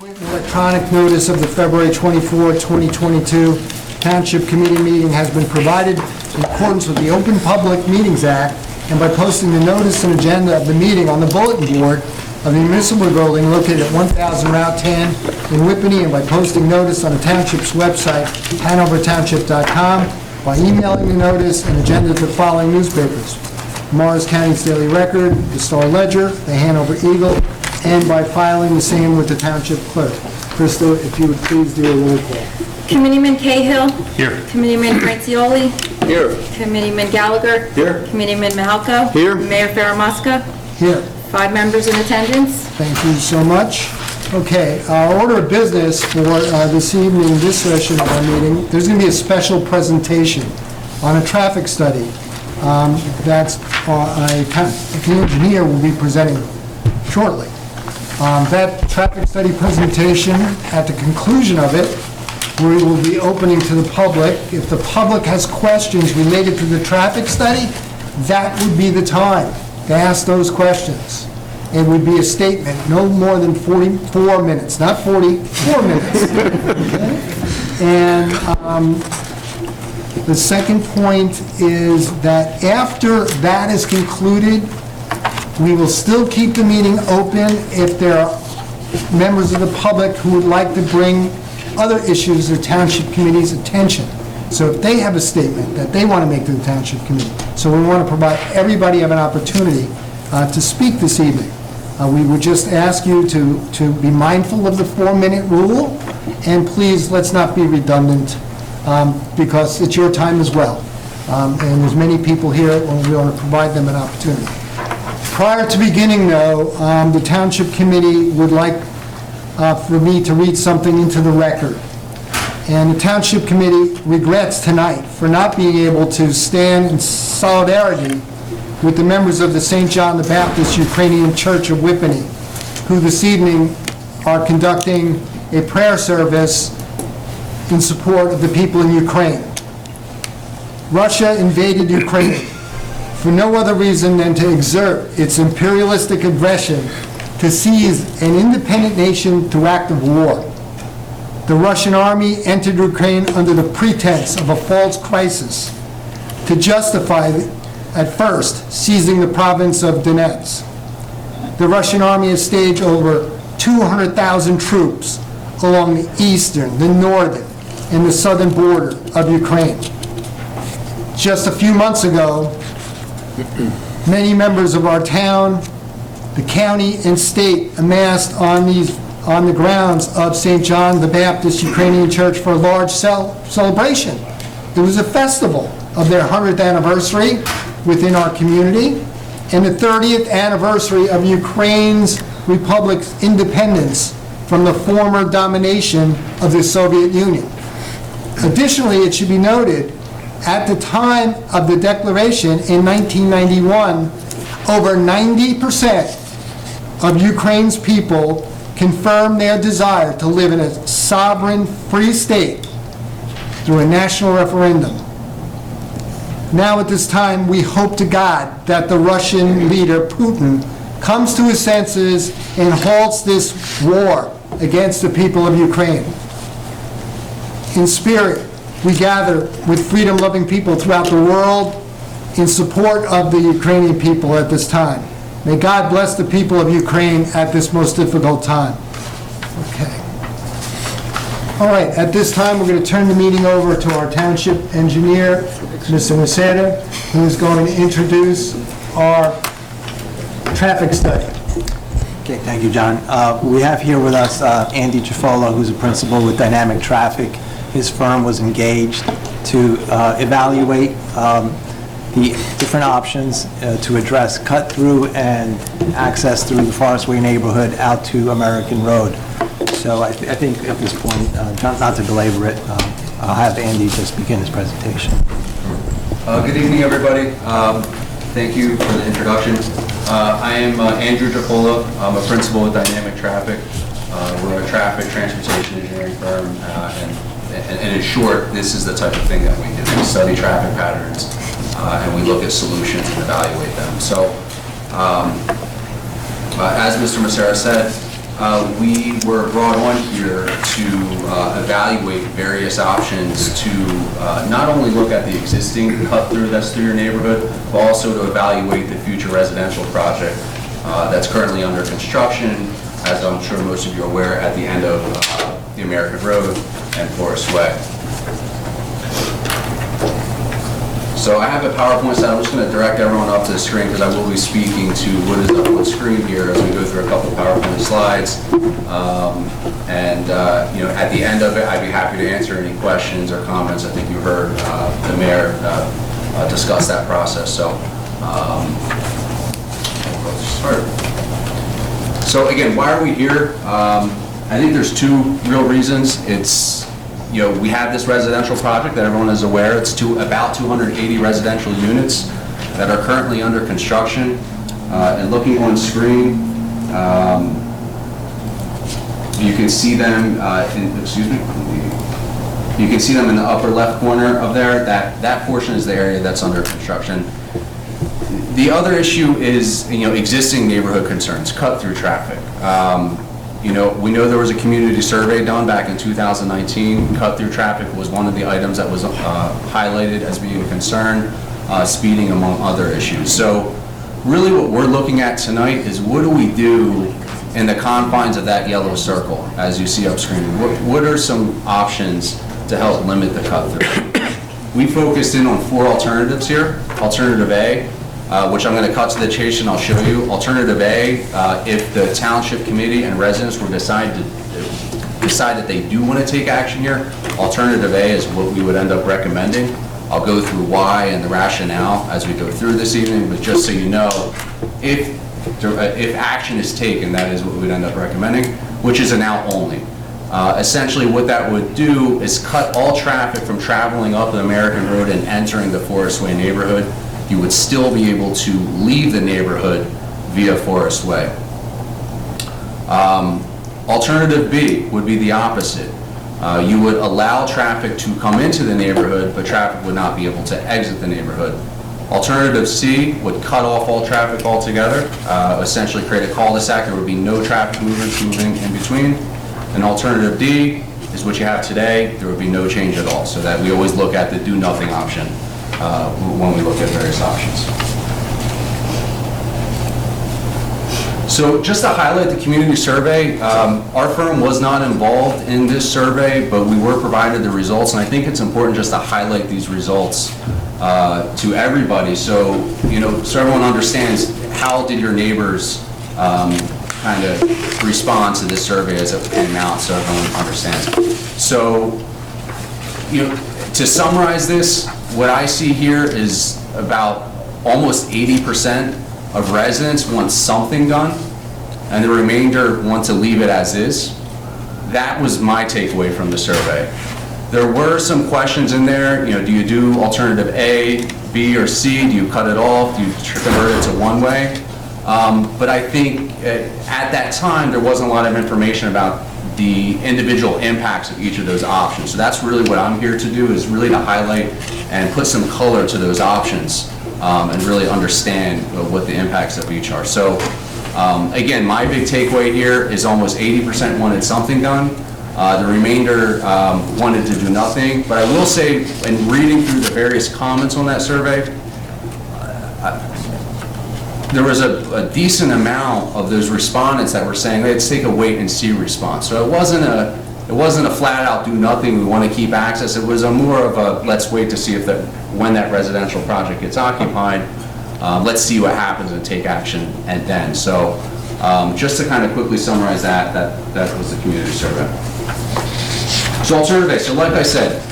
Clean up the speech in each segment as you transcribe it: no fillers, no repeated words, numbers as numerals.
Electronic notice of the February 24, 2022 Township Committee meeting has been provided in accordance with the Open Public Meetings Act and by posting the notice and agenda of the meeting on the bulletin board of the municipal building located at 1000 Route 10 in Whippany, and by posting notice on the Township's website, hanovertownship.com, by emailing the notice and agenda to the following newspapers: Morris County's Daily Record, the Star Ledger, the Hanover Eagle, and by filing the same with the Township Clerk. Krista, if you would please do a roll call. Committeeman Cahill. Here. Committeeman Grazioli. Here. Committeeman Gallagher. Here. Committeeman Mahalko. Here. Mayor Faramusca. Here. 5 members in attendance. Thank you so much. Okay, our order of business for this evening, this session of our meeting, there's going to be a special presentation on a traffic study that's the engineer will be presenting shortly. That traffic study presentation, at the conclusion of it, we will be opening to the public. If the public has questions related to the traffic study, that would be the time to ask those questions. It would be a statement, no more than 44 minutes, not 44 minutes. Okay? And the second point is that after that is concluded, we will still keep the meeting open if there are members of the public who would like to bring other issues to the Township Committee's attention. So if they have a statement that they want to make to the Township Committee, so we want to provide everybody have an opportunity to speak this evening. We would just ask you to be mindful of the 4-minute rule, and please, let's not be redundant, because it's your time as well. And there's many people here, and we want to provide them an opportunity. Prior to beginning, though, the Township Committee would like for me to read something into the record. And the Township Committee regrets tonight for not being able to stand in solidarity with the members of the St. John the Baptist Ukrainian Church of Whippany, who this evening are conducting a prayer service in support of the people in Ukraine. Russia invaded Ukraine for no other reason than to exert its imperialistic aggression to seize an independent nation through act of war. The Russian army entered Ukraine under the pretense of a false crisis to justify, at first, seizing the province of Donetsk. The Russian army has staged over 200,000 troops along the eastern, the northern, and the southern border of Ukraine. Just a few months ago, many members of our town, the county, and state amassed on the grounds of St. John the Baptist Ukrainian Church for a large celebration. It was a festival of their 100th anniversary within our community and the 30th anniversary of Ukraine's republic's independence from the former domination of the Soviet Union. Additionally, it should be noted, at the time of the declaration in 1991, over 90% of Ukraine's people confirmed their desire to live in a sovereign, free state through a national referendum. Now at this time, we hope to God that the Russian leader, Putin, comes to his senses and halts this war against the people of Ukraine. In spirit, we gather with freedom-loving people throughout the world in support of the Ukrainian people at this time. May God bless the people of Ukraine at this most difficult time. Okay. All right, at this time, we're going to turn the meeting over to our township engineer, Mr. Maceda, who is going to introduce our traffic study. Okay, thank you, John. We have here with us Andy Ciaffola, who's a principal with Dynamic Traffic. His firm was engaged to evaluate the different options to address cut-through and access through the Forest Way neighborhood out to American Road. So I think at this point, not to belabor it, I'll have Andy just begin his presentation. Good evening, everybody. Thank you for the introduction. I am Andrew Ciaffola. I'm a principal with Dynamic Traffic. We're a traffic transportation engineering firm, and in short, this is the type of thing that we do. We study traffic patterns, and we look at solutions and evaluate them. So, as Mr. Macera said, we were brought on here to evaluate various options to not only look at the existing cut-through that's through your neighborhood, but also to evaluate the future residential project that's currently under construction, as I'm sure most of you are aware, at the end of the American Road and Forest Way. So I have a PowerPoint slide. I'm just going to direct everyone up to the screen because I will be speaking to what is up on the screen here as we go through a couple of PowerPoint slides. You know, at the end of it, I'd be happy to answer any questions or comments. I think you heard the mayor discuss that process. So, let's start. So again, why are we here? I think there's two real reasons. It's, you know, we have this residential project that everyone is aware. It's about 280 residential units that are currently under construction. And looking on screen, you can see them. You can see them in the upper left corner of there. That portion is the area that's under construction. The other issue is, you know, existing neighborhood concerns, cut-through traffic. You know, we know there was a community survey done back in 2019. Cut-through traffic was one of the items that was highlighted as being a concern, speeding among other issues. So really what we're looking at tonight is what do we do in the confines of that yellow circle, as you see up screen? What are some options to help limit the cut-through? We focused in on 4 alternatives here. Alternative A, which I'm going to cut to the chase and I'll show you. Alternative A, if the township committee and residents were decide that they do want to take action here, alternative A is what we would end up recommending. I'll go through why and the rationale as we go through this evening, but just so you know, if action is taken, that is what we'd end up recommending, which is an out only. Essentially what that would do is cut all traffic from traveling up the American Road and entering the Forest Way neighborhood. You would still be able to leave the neighborhood via Forest Way. Alternative B would be the opposite. You would allow traffic to come into the neighborhood, but traffic would not be able to exit the neighborhood. Alternative C would cut off all traffic altogether, essentially create a cul-de-sac. There would be no traffic moving in between. And alternative D is what you have today. There would be no change at all, so that we always look at the do nothing option when we look at various options. So just to highlight the community survey, our firm was not involved in this survey, but we were provided the results, and I think it's important just to highlight these results to everybody, so you know, so everyone understands how did your neighbors kind of respond to this survey as it came out, so everyone understands. So, you know, to summarize this, what I see here is about almost 80% of residents want something done, and the remainder want to leave it as is. That was my takeaway from the survey. There were some questions in there, you know, do you do alternative A, B, or C? Do you cut it off? Do you convert it to one way? But I think at that time, there wasn't a lot of information about the individual impacts of each of those options. So that's really what I'm here to do, is really to highlight and put some color to those options and really understand what the impacts of each are. So again, my big takeaway here is almost 80% wanted something done. The remainder wanted to do nothing. But I will say, in reading through the various comments on that survey, there was a decent amount of those respondents that were saying, let's take a wait and see response. So it wasn't a flat out do nothing, we want to keep access. It was a more of a let's wait to see if when that residential project gets occupied, let's see what happens and take action and then. So just to kind of quickly summarize that was the community survey. So alternative A, so like I said,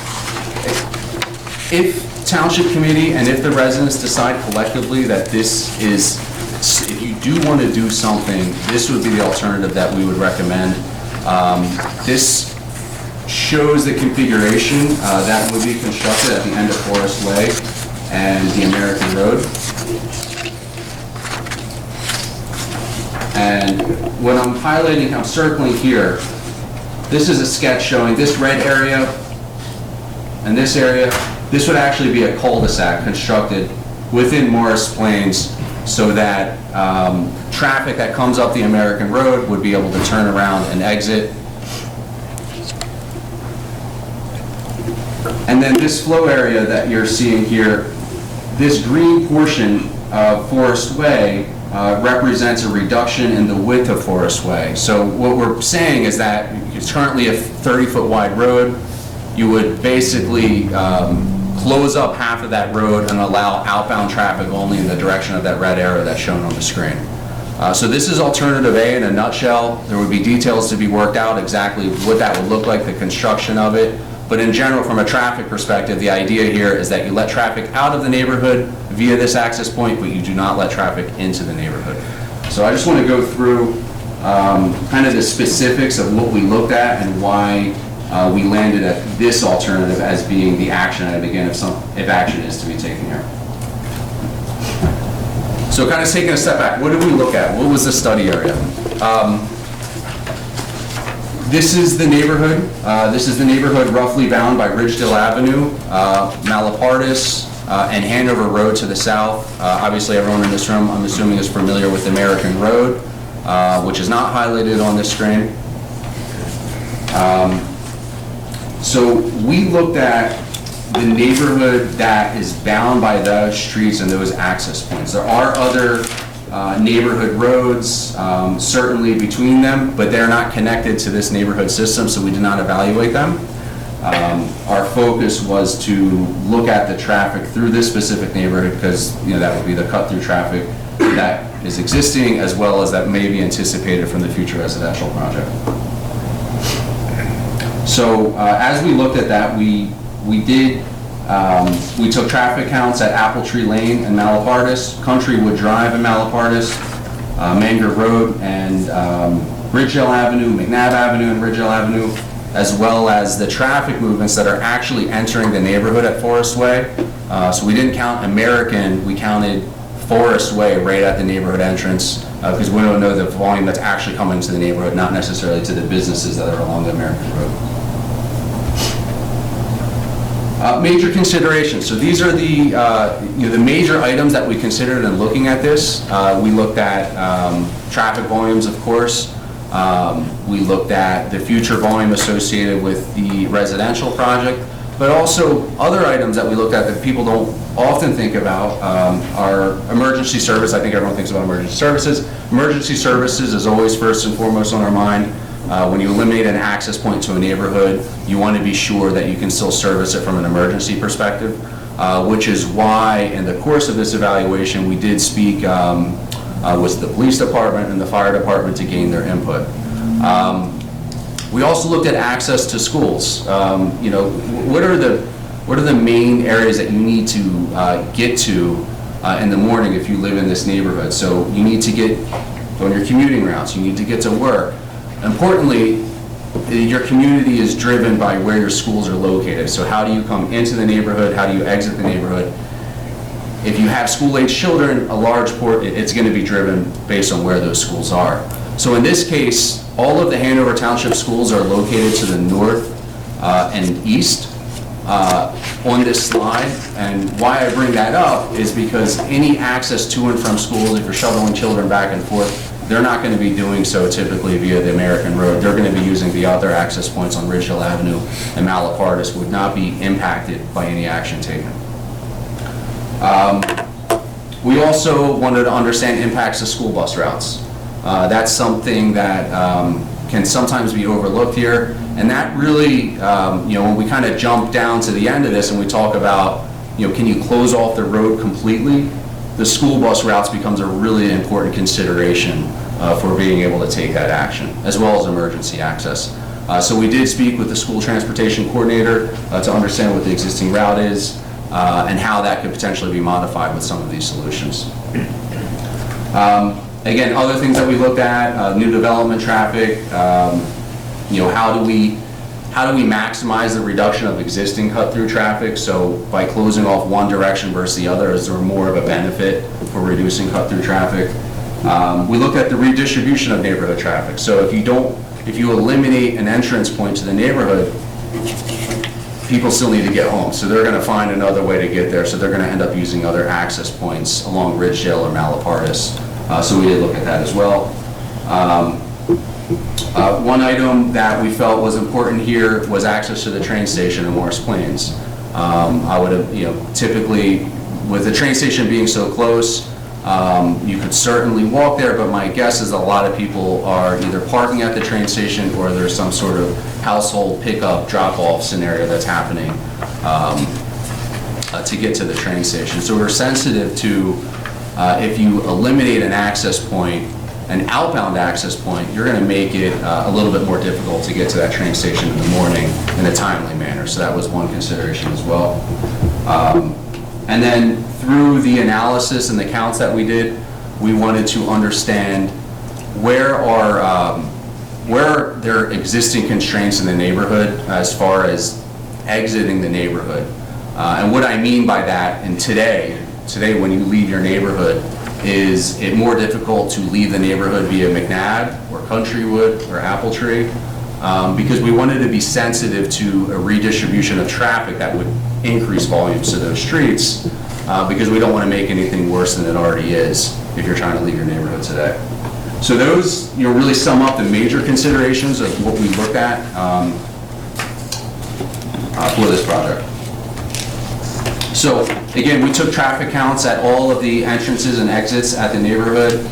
if Township Committee and if the residents decide collectively that this is, if you do want to do something, this would be the alternative that we would recommend. This shows the configuration that would be constructed at the end of Forest Way and the American Road. And what I'm highlighting, I'm circling here, this is a sketch showing this red area and this area. This would actually be a cul-de-sac constructed within Morris Plains so that traffic that comes up the American Road would be able to turn around and exit. And then this flow area that you're seeing here, this green portion of Forest Way represents a reduction in the width of Forest Way. So what we're saying is that it's currently a 30-foot wide road. You would basically close up half of that road and allow outbound traffic only in the direction of that red arrow that's shown on the screen. So this is alternative A in a nutshell. There would be details to be worked out exactly what that would look like, the construction of it. But in general, from a traffic perspective, the idea here is that you let traffic out of the neighborhood via this access point, but you do not let traffic into the neighborhood. So I just want to go through kind of the specifics of what we looked at and why we landed at this alternative as being the action item, again, if action is to be taken here. So kind of taking a step back, what did we look at? What was the study area? This is the neighborhood. This is the neighborhood roughly bound by Ridgedale Avenue, Malapartis, and Hanover Road to the south. Obviously, everyone in this room, I'm assuming, is familiar with American Road, which is not highlighted on this screen. So we looked at the neighborhood that is bound by those streets and those access points. There are other neighborhood roads, certainly between them, but they're not connected to this neighborhood system, so we did not evaluate them. Our focus was to look at the traffic through this specific neighborhood because that would be the cut-through traffic that is existing as well as that may be anticipated from the future residential project. So as we looked at that, we took traffic counts at Apple Tree Lane and Malapartis, Countrywood Drive and Malapartis, Mangrove Road and Ridgedale Avenue, McNabb Avenue and Ridgedale Avenue, as well as the traffic movements that are actually entering the neighborhood at Forest Way. So we didn't count American, we counted Forest Way right at the neighborhood entrance because we don't know the volume that's actually coming to the neighborhood, not necessarily to the businesses that are along the American Road. Major considerations. So these are the the major items that we considered in looking at this. We looked at traffic volumes, of course. We looked at the future volume associated with the residential project, but also other items that we looked at that people don't often think about are emergency service. I think everyone thinks about emergency services. Emergency services is always first and foremost on our mind. When you eliminate an access point to a neighborhood, you want to be sure that you can still service it from an emergency perspective, which is why in the course of this evaluation, we did speak with the police department and the fire department to gain their input. We also looked at access to schools. What are the main areas that you need to get to in the morning if you live in this neighborhood? So you need to get on your commuting routes, you need to get to work. Importantly, your community is driven by where your schools are located. So how do you come into the neighborhood? How do you exit the neighborhood? If you have school-age children, a large part, it's going to be driven based on where those schools are. So in this case, all of the Hanover Township schools are located to the north and east on this slide. And why I bring that up is because any access to and from schools, if you're shuttling children back and forth, they're not going to be doing so typically via the American Road. They're going to be using the other access points on Ridgedale Avenue and Malapartis would not be impacted by any action taken. We also wanted to understand impacts to school bus routes. That's something that can sometimes be overlooked here. And that really, when we kind of jump down to the end of this and we talk about, can you close off the road completely? The school bus routes becomes a really important consideration for being able to take that action, as well as emergency access. So we did speak with the school transportation coordinator to understand what the existing route is and how that could potentially be modified with some of these solutions. Again, other things that we looked at, new development traffic, how do we maximize the reduction of existing cut-through traffic? So by closing off one direction versus the other, is there more of a benefit for reducing cut-through traffic? We looked at the redistribution of neighborhood traffic. So if you eliminate an entrance point to the neighborhood, people still need to get home, so they're going to find another way to get there, so they're going to end up using other access points along Ridgedale or Malapartis. So we did look at that as well. One item that we felt was important here was access to the train station in Morris Plains. I would have, typically, with the train station being so close, you could certainly walk there, but my guess is a lot of people are either parking at the train station or there's some sort of household pickup, drop-off scenario that's happening to get to the train station. So we're sensitive to, if you eliminate an access point, an outbound access point, you're going to make it a little bit more difficult to get to that train station in the morning in a timely manner. So that was one consideration as well. And then through the analysis and the counts that we did, we wanted to understand where are there existing constraints in the neighborhood as far as exiting the neighborhood. And what I mean by that, and today when you leave your neighborhood, is it more difficult to leave the neighborhood via McNabb or Countrywood or Appletree, because we wanted to be sensitive to a redistribution of traffic that would increase volumes to those streets, because we don't want to make anything worse than it already is if you're trying to leave your neighborhood today. So those, really sum up the major considerations of what we looked at for this project. So again, we took traffic counts at all of the entrances and exits at the neighborhood.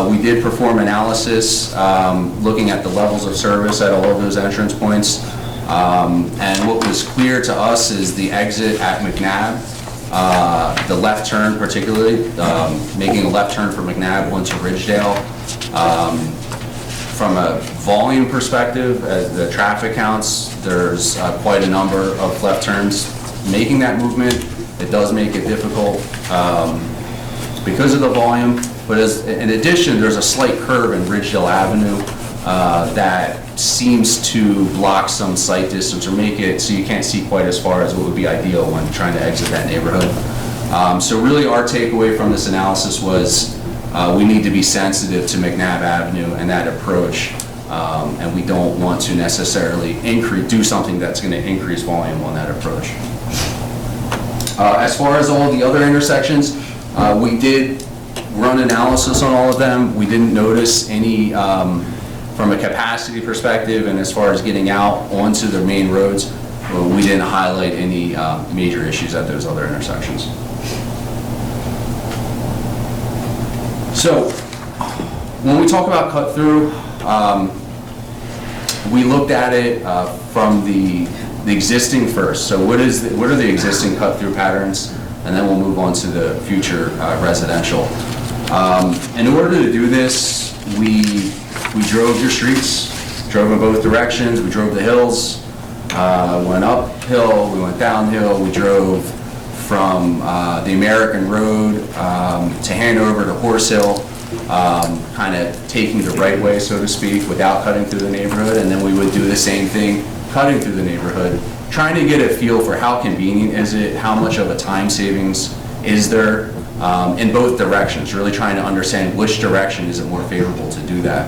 We did perform analysis looking at the levels of service at all of those entrance points. And what was clear to us is the exit at McNabb, the left turn particularly, making a left turn from McNabb onto Ridgedale. From a volume perspective, as the traffic counts, there's quite a number of left turns. Making that movement, it does make it difficult because of the volume, but in addition, there's a slight curve in Ridgedale Avenue that seems to block some sight distance or make it so you can't see quite as far as what would be ideal when trying to exit that neighborhood. So really our takeaway from this analysis was we need to be sensitive to McNabb Avenue and that approach, and we don't want to necessarily do something that's going to increase volume on that approach. As far as all the other intersections, we did run analysis on all of them. We didn't notice any, from a capacity perspective and as far as getting out onto the main roads, we didn't highlight any major issues at those other intersections. So when we talk about cut through, we looked at it from the existing first. So what are the existing cut-through patterns? And then we'll move on to the future residential. In order to do this, we drove your streets, drove in both directions. We drove the hills, went uphill, we went downhill. We drove from the American Road to Hanover to Horse Hill, kind of taking the right way, so to speak, without cutting through the neighborhood. And then we would do the same thing cutting through the neighborhood, trying to get a feel for how convenient is it, how much of a time savings is there in both directions, really trying to understand which direction is it more favorable to do that.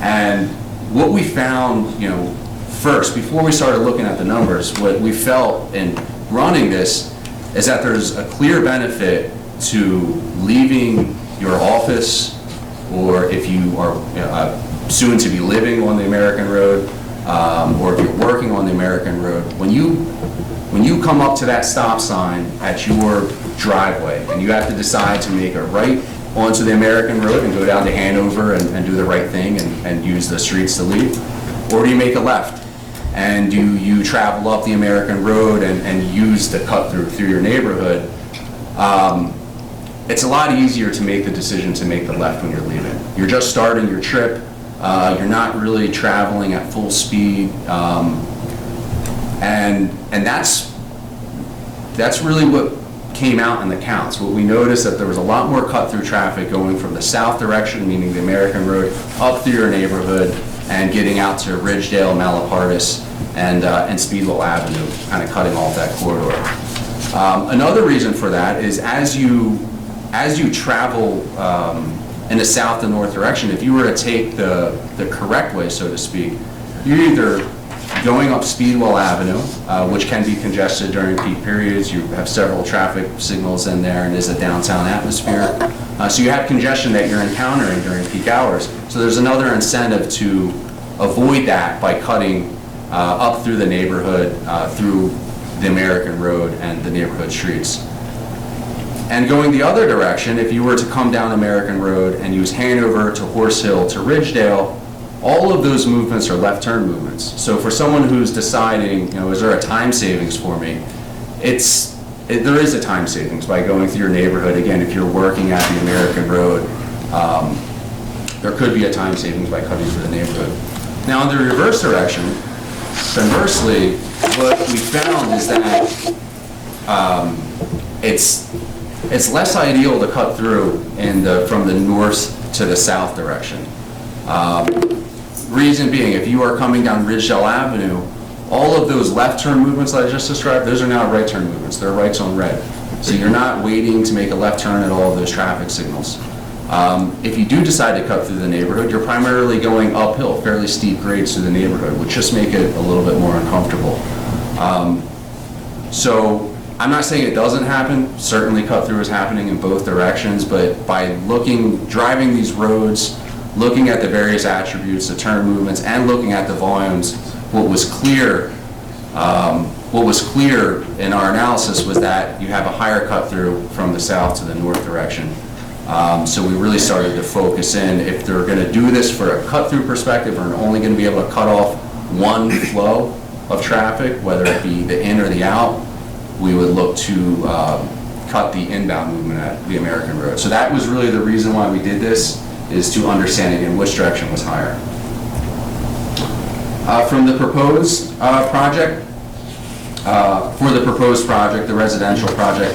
And what we found, first, before we started looking at the numbers, what we felt in running this is that there's a clear benefit to leaving your office, or if you are soon to be living on the American Road, or if you're working on the American Road, when you come up to that stop sign at your driveway and you have to decide to make a right onto the American Road and go down to Hanover and do the right thing and use the streets to leave, or do you make a left and you travel up the American Road and use the cut through your neighborhood, it's a lot easier to make the decision to make the left when you're leaving. You're just starting your trip. You're not really traveling at full speed, and that's really what came out in the counts. What we noticed that there was a lot more cut-through traffic going from the south direction, meaning the American Road, up through your neighborhood and getting out to Ridgedale, Malapartis, and Speedwell Avenue, kind of cutting off that corridor. Another reason for that is as you travel in the south and north direction, if you were to take the correct way, so to speak, you're either going up Speedwell Avenue, which can be congested during peak periods. You have several traffic signals in there, and there's a downtown atmosphere. So you have congestion that you're encountering during peak hours. So there's another incentive to avoid that by cutting up through the neighborhood, through the American Road and the neighborhood streets. And going the other direction, if you were to come down American Road and use Hanover to Horse Hill to Ridgedale, all of those movements are left turn movements. So for someone who's deciding, is there a time savings for me? There is a time savings by going through your neighborhood. Again, if you're working at the American Road, there could be a time savings by cutting through the neighborhood. Now, in the reverse direction, conversely, what we found is that it's less ideal to cut through from the north to the south direction. Reason being, if you are coming down Ridgedale Avenue, all of those left turn movements that I just described, those are now right turn movements. They're rights on red. So you're not waiting to make a left turn at all of those traffic signals. If you do decide to cut through the neighborhood, you're primarily going uphill, fairly steep grades through the neighborhood, which just make it a little bit more uncomfortable. So I'm not saying it doesn't happen. Certainly cut through is happening in both directions, but by driving these roads, looking at the various attributes, the turn movements, and looking at the volumes, what was clear in our analysis was that you have a higher cut through from the south to the north direction. So we really started to focus in, if they're going to do this for a cut through perspective, or only going to be able to cut off one flow of traffic, whether it be the in or the out, we would look to cut the inbound movement at the American Road. So that was really the reason why we did this, is to understand again which direction was higher. From the proposed project, the residential project,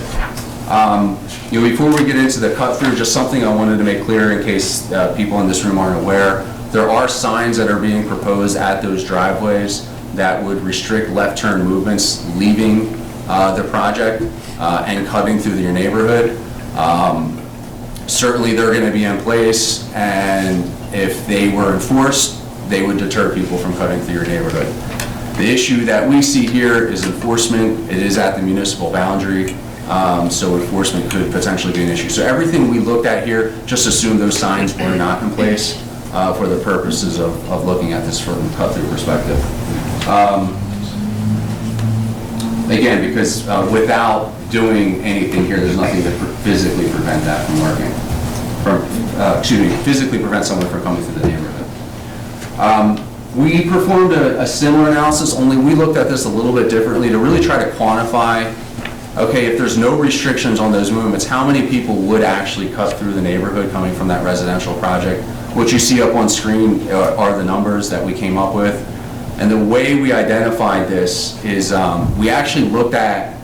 before we get into the cut through, just something I wanted to make clear in case people in this room aren't aware. There are signs that are being proposed at those driveways that would restrict left turn movements leaving the project and cutting through your neighborhood. Certainly they're going to be in place, and if they were enforced, they would deter people from cutting through your neighborhood. The issue that we see here is enforcement. It is at the municipal boundary, so enforcement could potentially be an issue. So everything we looked at here, just assume those signs were not in place for the purposes of looking at this from a cut-through perspective. Again, because without doing anything here, there's nothing to physically prevent that from working. Physically prevent someone from coming through the neighborhood. We performed a similar analysis, only we looked at this a little bit differently to really try to quantify, okay, if there's no restrictions on those movements, how many people would actually cut through the neighborhood coming from that residential project? What you see up on screen are the numbers that we came up with. And the way we identified this is we actually looked at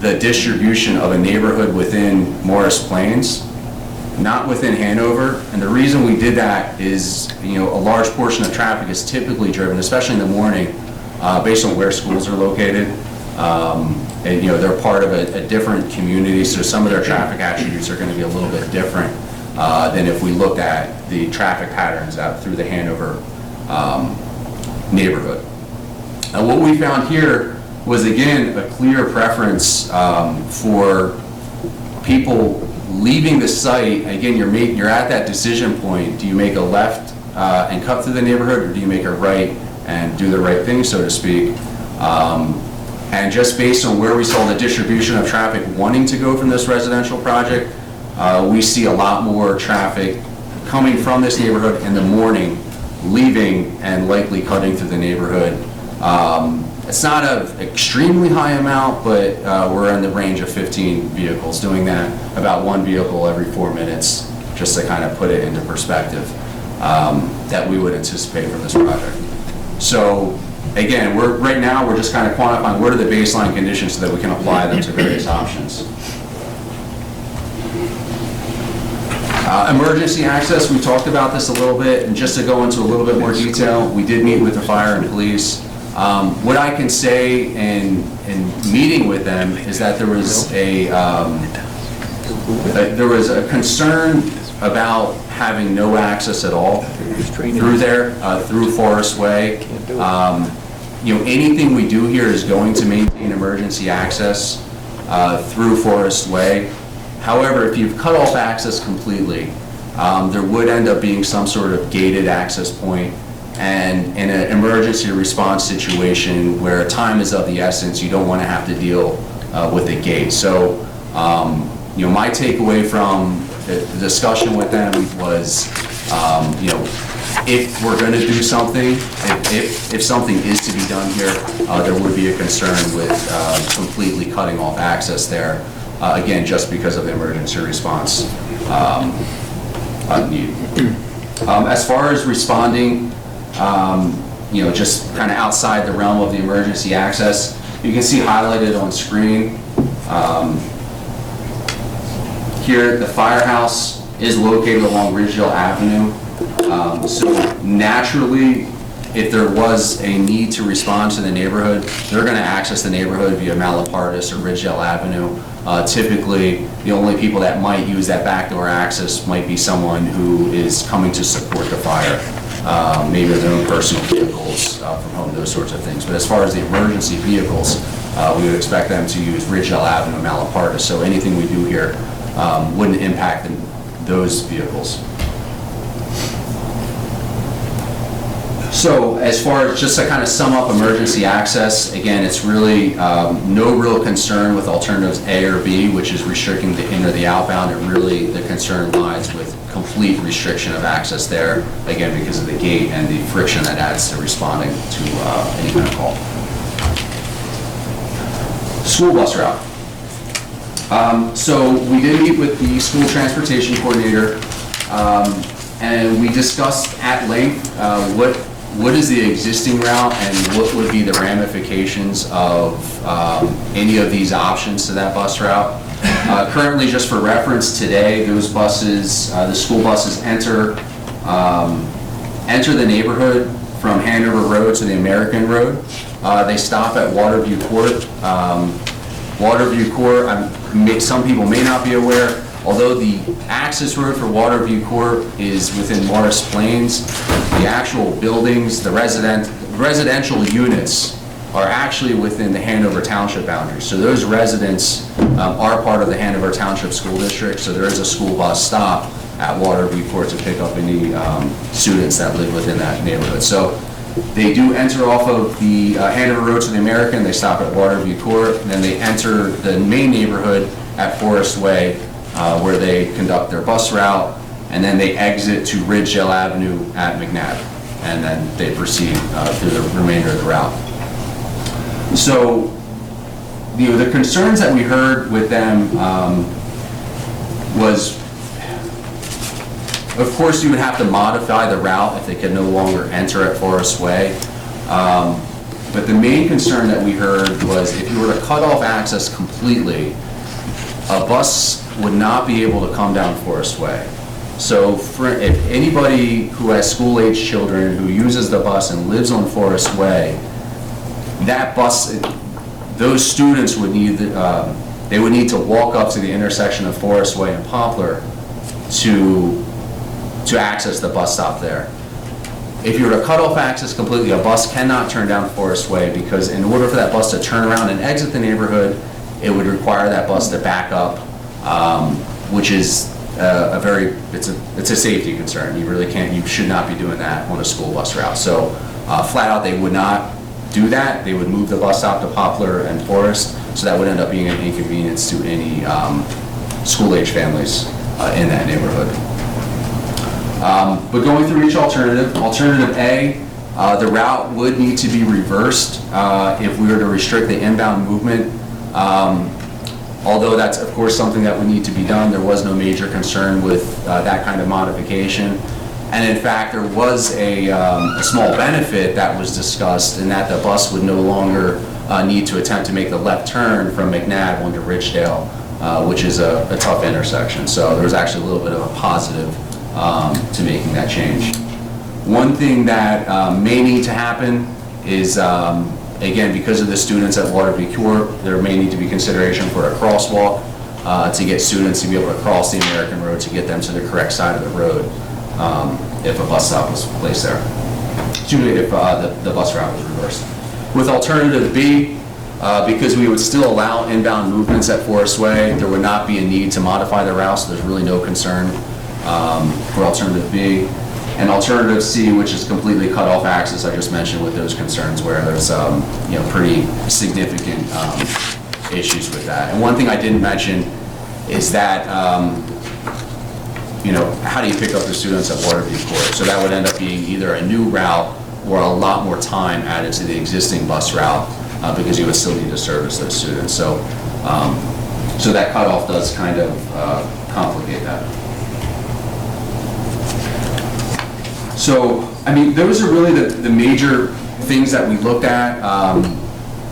the distribution of a neighborhood within Morris Plains, not within Hanover. And the reason we did that is, a large portion of traffic is typically driven, especially in the morning, based on where schools are located. And they're part of a different community, so some of their traffic attributes are going to be a little bit different than if we looked at the traffic patterns out through the Hanover neighborhood. And what we found here was, again, a clear preference for people leaving the site. Again, you're at that decision point. Do you make a left and cut through the neighborhood, or do you make a right and do the right thing, so to speak? And just based on where we saw the distribution of traffic wanting to go from this residential project, we see a lot more traffic coming from this neighborhood in the morning, leaving and likely cutting through the neighborhood. It's not an extremely high amount, but we're in the range of 15 vehicles doing that, about one vehicle every 4 minutes, just to kind of put it into perspective, that we would anticipate from this project. So again, right now we're just kind of quantifying what are the baseline conditions so that we can apply them to various options. Emergency access, we talked about this a little bit, and just to go into a little bit more detail, we did meet with the fire and police. What I can say in meeting with them is that there was a concern about having no access at all through there, through Forest Way. anything we do here is going to maintain emergency access through Forest Way. However, if you've cut off access completely, there would end up being some sort of gated access point, and in an emergency response situation where time is of the essence, you don't want to have to deal with a gate. So, my takeaway from the discussion with them was, if we're going to do something, if something is to be done here, there would be a concern with completely cutting off access there, again, just because of the emergency response need. As far as responding, just kind of outside the realm of the emergency access, you can see highlighted on screen here, the firehouse is located along Ridgedale Avenue. So naturally, if there was a need to respond to the neighborhood, they're going to access the neighborhood via Malapartis or Ridgedale Avenue. Typically, the only people that might use that backdoor access might be someone who is coming to support the fire, maybe their own personal vehicles from home, those sorts of things. But as far as the emergency vehicles, we would expect them to use Ridgedale Avenue, Malapartis. So anything we do here wouldn't impact those vehicles. So as far as just to kind of sum up emergency access, again, it's really no real concern with alternatives A or B, which is restricting the in or the outbound. And really the concern lies with complete restriction of access there, again, because of the gate and the friction that adds to responding to any kind of call. School bus route. So we did meet with the school transportation coordinator, and we discussed at length what is the existing route and what would be the ramifications of any of these options to that bus route. Currently, just for reference, today those buses, the school buses enter the neighborhood from Hanover Road to the American Road. They stop at Waterview Court. Waterview Court, some people may not be aware, although the access road for Waterview Court is within Morris Plains, the actual buildings, the residential units are actually within the Hanover Township boundaries. So those residents are part of the Hanover Township School District, so there is a school bus stop at Waterview Court to pick up any students that live within that neighborhood. So they do enter off of the Hanover Road to the American, they stop at Waterview Court, and then they enter the main neighborhood at Forest Way, where they conduct their bus route, and then they exit to Ridgedale Avenue at McNabb, and then they proceed through the remainder of the route. So, the concerns that we heard with them was, of course, you would have to modify the route if they could no longer enter at Forest Way. But the main concern that we heard was if you were to cut off access completely, a bus would not be able to come down Forest Way. So if anybody who has school-age children who uses the bus and lives on Forest Way, that bus, those students would need, they would need to walk up to the intersection of Forest Way and Poplar to access the bus stop there. If you were to cut off access completely, a bus cannot turn down Forest Way, because in order for that bus to turn around and exit the neighborhood, it would require that bus to back up, which is it's a safety concern. You really can't, you should not be doing that on a school bus route. So flat out, they would not do that. They would move the bus stop to Poplar and Forest, so that would end up being an inconvenience to any school-age families in that neighborhood. But going through each alternative, alternative A, the route would need to be reversed if we were to restrict the inbound movement. Although that's, of course, something that would need to be done, there was no major concern with that kind of modification. And in fact, there was a small benefit that was discussed, in that the bus would no longer need to attempt to make the left turn from McNabb onto Ridgedale, which is a tough intersection. So there was actually a little bit of a positive to making that change. One thing that may need to happen is, again, because of the students at Waterview Court, there may need to be consideration for a crosswalk to get students to be able to cross the American Road to get them to the correct side of the road if a bus stop was placed there. Excuse me, if the bus route was reversed. With alternative B, because we would still allow inbound movements at Forest Way, there would not be a need to modify the route, so there's really no concern for alternative B. And alternative C, which is completely cut off access, I just mentioned with those concerns where there's pretty significant issues with that. And one thing I didn't mention is that how do you pick up the students at Waterview Court? So that would end up being either a new route or a lot more time added to the existing bus route because you would still need to service those students. So that cutoff does kind of complicate that. So, those are really the major things that we looked at.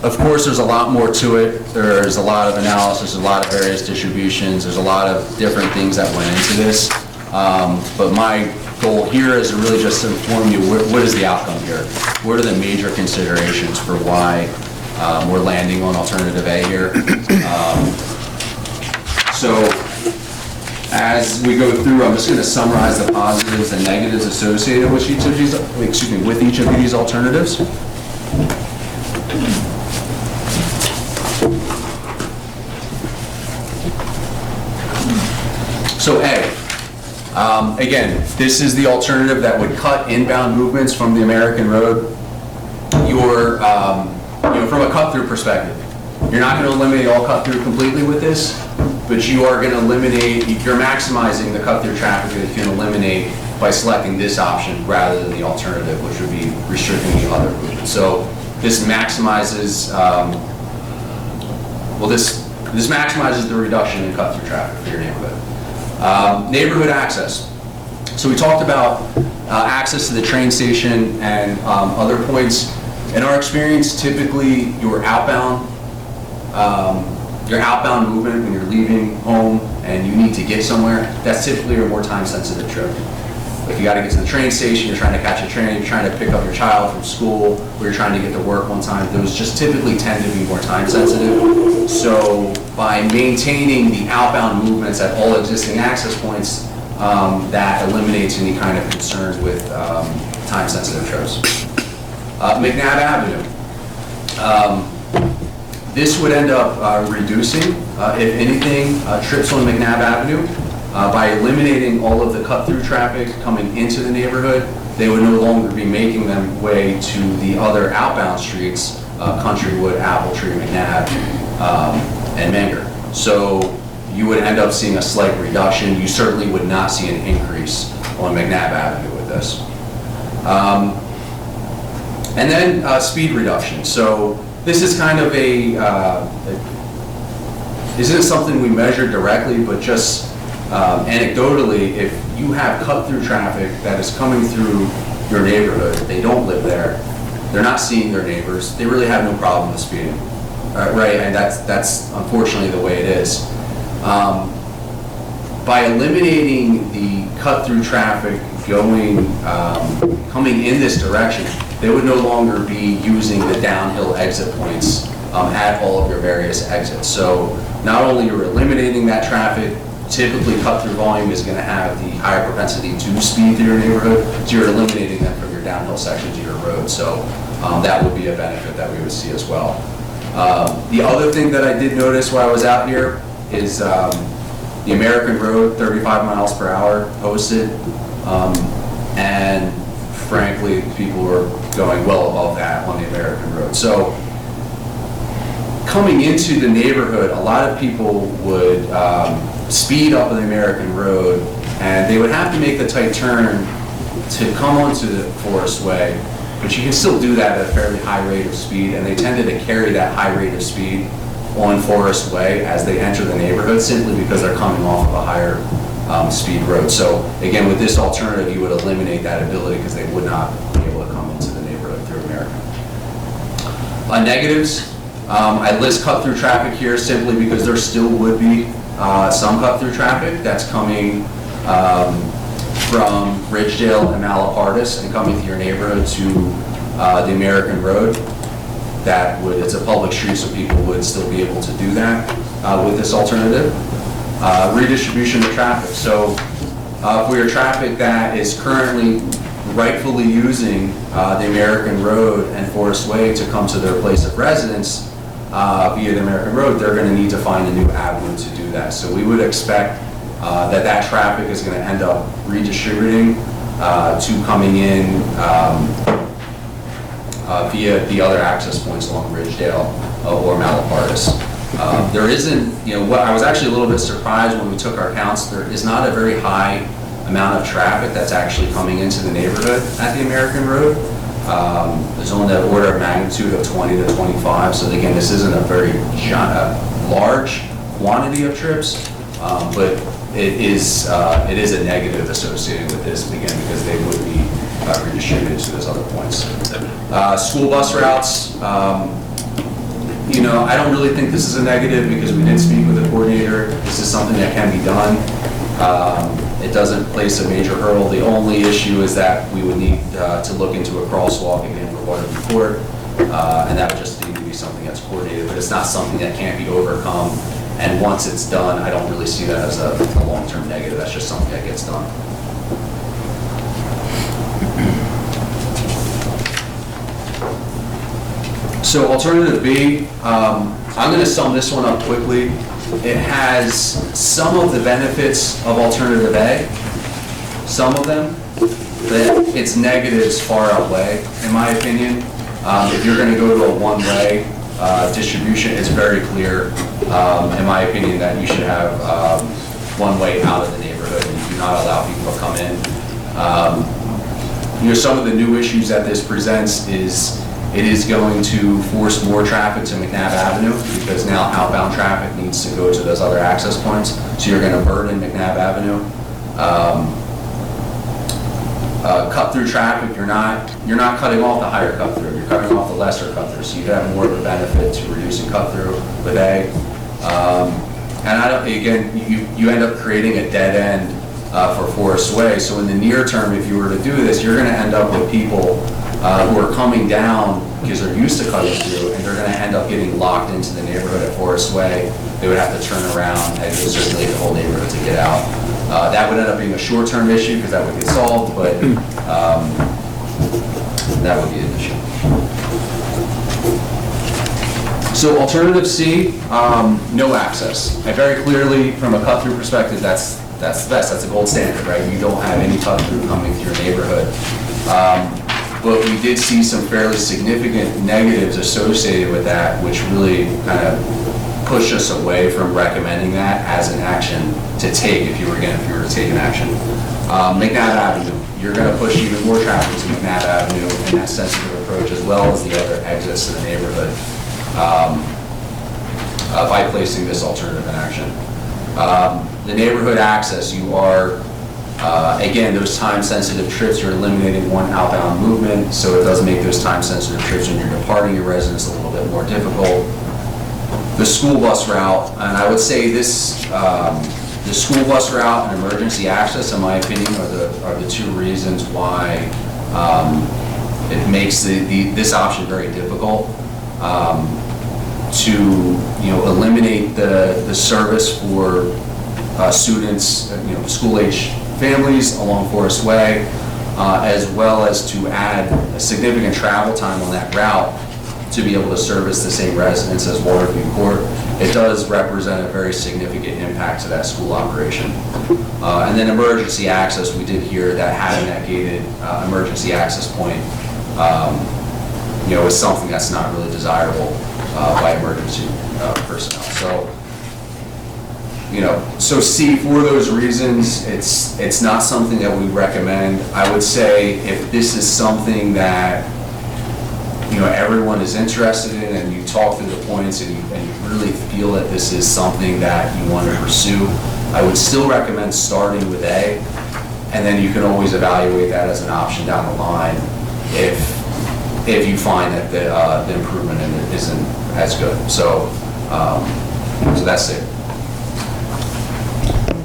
Of course, there's a lot more to it. There's a lot of analysis, a lot of various distributions. There's a lot of different things that went into this. But my goal here is to really just inform you what is the outcome here. What are the major considerations for why we're landing on alternative A here. So as we go through, I'm just going to summarize the positives and negatives associated with each of these, with each of these alternatives. So A, again, this is the alternative that would cut inbound movements from the American Road. From a cut-through perspective, you're not going to eliminate all cut-through completely with this, but you are going to eliminate, you're maximizing the cut-through traffic that you can eliminate by selecting this option rather than the alternative, which would be restricting the other route. So this maximizes, this maximizes the reduction in cut-through traffic for your neighborhood. Neighborhood access. So we talked about access to the train station and other points. In our experience, typically your outbound movement when you're leaving home and you need to get somewhere, that's typically a more time-sensitive trip. If you got to get to the train station, you're trying to catch a train, you're trying to pick up your child from school, or you're trying to get to work one time, those just typically tend to be more time-sensitive. So by maintaining the outbound movements at all existing access points, that eliminates any kind of concerns with time-sensitive trips. McNabb Avenue. This would end up reducing, if anything, trips on McNabb Avenue. By eliminating all of the cut-through traffic coming into the neighborhood, they would no longer be making them way to the other outbound streets, Countrywood, Appletree, McNabb, and Menger. So you would end up seeing a slight reduction. You certainly would not see an increase on McNabb Avenue with this. And then speed reduction. So this is kind of isn't something we measure directly, but just anecdotally, if you have cut-through traffic that is coming through your neighborhood, they don't live there, they're not seeing their neighbors, they really have no problem with speeding, right? And that's unfortunately the way it is. By eliminating the cut-through traffic coming in this direction, they would no longer be using the downhill exit points at all of your various exits. So not only you're eliminating that traffic, typically cut-through volume is going to have the higher propensity to speed through your neighborhood, so you're eliminating them from your downhill sections of your road. So that would be a benefit that we would see as well. The other thing that I did notice while I was out here is the American Road, 35 miles per hour posted, and frankly, people were going well above that on the American Road. So coming into the neighborhood, a lot of people would speed up on the American Road, and they would have to make the tight turn to come onto the Forest Way, but you can still do that at a fairly high rate of speed, and they tended to carry that high rate of speed on Forest Way as they enter the neighborhood simply because they're coming off of a higher speed road. So again, with this alternative, you would eliminate that ability because they would not be able to come into the neighborhood through America. Negatives, I list cut-through traffic here simply because there still would be some cut-through traffic that's coming from Ridgedale and Malapartis and coming through your neighborhood to the American Road. It's a public street, so people would still be able to do that with this alternative. Redistribution of traffic. So for your traffic that is currently rightfully using the American Road and Forest Way to come to their place of residence via the American Road, they're going to need to find a new avenue to do that. So we would expect that traffic is going to end up redistributing to coming in via the other access points along Ridgedale or Malapartis. There isn't, what I was actually a little bit surprised when we took our counts, there is not a very high amount of traffic that's actually coming into the neighborhood at the American Road. There's only that order of magnitude of 20 to 25, so again, this isn't a very large quantity of trips, but it is a negative associated with this, again, because they would be redistributed to those other points. School bus routes, I don't really think this is a negative because we did speak with the coordinator. This is something that can be done. It doesn't place a major hurdle. The only issue is that we would need to look into a crosswalk again for Waterview Court, and that would just need to be something that's coordinated, but it's not something that can't be overcome. And once it's done, I don't really see that as a long-term negative. That's just something that gets done. So alternative B, I'm going to sum this one up quickly. It has some of the benefits of alternative A, some of them, but its negatives far outweigh, in my opinion. If you're going to go to a one-way distribution, it's very clear, in my opinion, that you should have one way out of the neighborhood and you do not allow people to come in. Some of the new issues that this presents is it is going to force more traffic to McNabb Avenue because now outbound traffic needs to go to those other access points. So you're going to burden McNabb Avenue. Cut through traffic, you're not cutting off the higher cut through, you're cutting off the lesser cut through. So you have more of a benefit to reducing cut through with A. And you end up creating a dead end for Forest Way. So in the near term, if you were to do this, you're going to end up with people who are coming down because they're used to cutting through, and they're going to end up getting locked into the neighborhood at Forest Way. They would have to turn around and circulate the whole neighborhood to get out. That would end up being a short-term issue because that would get solved, but that would be an issue. So alternative C, no access. I very clearly, from a cut-through perspective, that's the best. That's a gold standard, right? You don't have any cut-through coming through your neighborhood. But we did see some fairly significant negatives associated with that, which really kind of pushed us away from recommending that as an action to take if you were to take an action. McNabb Avenue, you're going to push even more traffic to McNabb Avenue in that sensitive approach, as well as the other exits to the neighborhood by placing this alternative in action. The neighborhood access, you are again, those time-sensitive trips, you're eliminating one outbound movement, so it does make those time-sensitive trips when you're departing your residence a little bit more difficult. The school bus route, and I would say this, the school bus route and emergency access, in my opinion, are the two reasons why it makes this option very difficult to eliminate the service for students, school-age families along Forest Way, as well as to add a significant travel time on that route to be able to service the same residents as Waterview Court. It does represent a very significant impact to that school operation. And then emergency access, we did hear that having that gated emergency access point is something that's not really desirable by emergency personnel. So C, for those reasons, it's not something that we recommend. I would say if this is something that everyone is interested in, and you talk through the points, and you really feel that this is something that you want to pursue, I would still recommend starting with A, and then you can always evaluate that as an option down the line if you find that the improvement in it isn't as good. So that's it.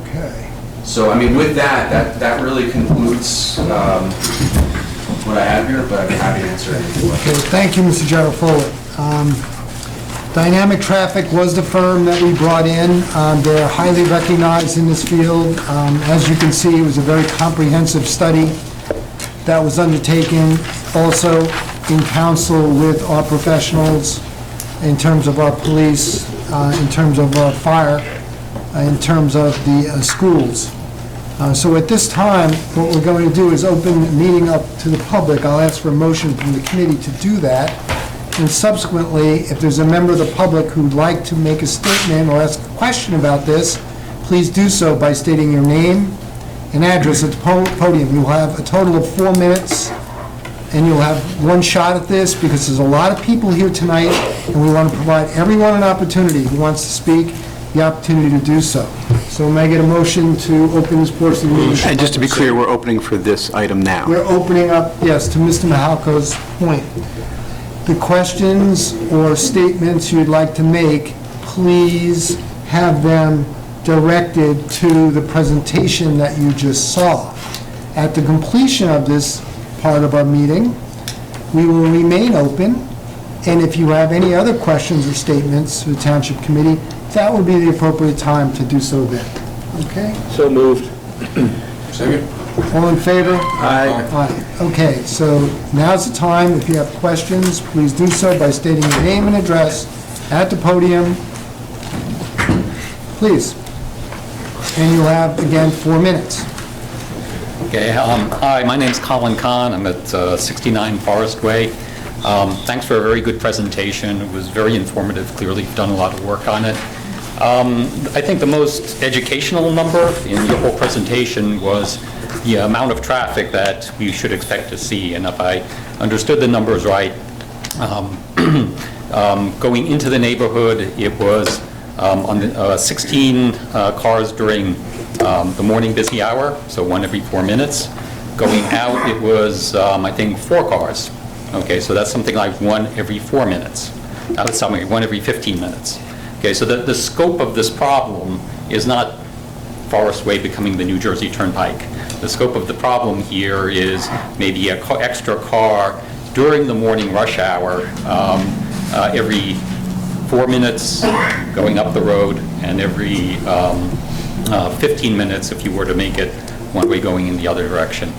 Okay. So, with that really concludes what I have here, but I'd be happy to answer anything. Okay, thank you, Mr. Gerafolo. Dynamic traffic was the firm that we brought in. They're highly recognized in this field. As you can see, it was a very comprehensive study that was undertaken also in council with our professionals, in terms of our police, in terms of our fire, in terms of the schools. So at this time, what we're going to do is open the meeting up to the public. I'll ask for a motion from the committee to do that. And subsequently, if there's a member of the public who'd like to make a statement or ask a question about this, please do so by stating your name and address at the podium. You'll have a total of 4 minutes, and you'll have one shot at this because there's a lot of people here tonight, and we want to provide everyone an opportunity who wants to speak the opportunity to do so. So may I get a motion to open this portion of the meeting? And just to be clear, we're opening for this item now. We're opening up, yes, to Mr. Mahalko's point. The questions or statements you'd like to make, please have them directed to the presentation that you just saw. At the completion of this part of our meeting, we will remain open, and if you have any other questions or statements to the Township Committee, that would be the appropriate time to do so then. Okay? So moved. Second. All in favor? Aye. Aye. Okay, so now's the time. If you have questions, please do so by stating your name and address at the podium. Please. And you'll have, again, 4 minutes. Okay, hi, my name's Colin Kahn. I'm at 69 Forest Way. Thanks for a very good presentation. It was very informative. Clearly, you've done a lot of work on it. I think the most educational number in your whole presentation was the amount of traffic that we should expect to see. And if I understood the numbers right, going into the neighborhood, it was on the, 16 cars during the morning busy hour, so 1 every 4 minutes. Going out, it was, I think, 4 cars. Okay, so that's something like 1 every 4 minutes. Sorry, 1 every 15 minutes. Okay, so the scope of this problem is not Forest Way becoming the New Jersey Turnpike. The scope of the problem here is maybe an extra car during the morning rush hour every 4 minutes going up the road, and every 15 minutes if you were to make it one way going in the other direction.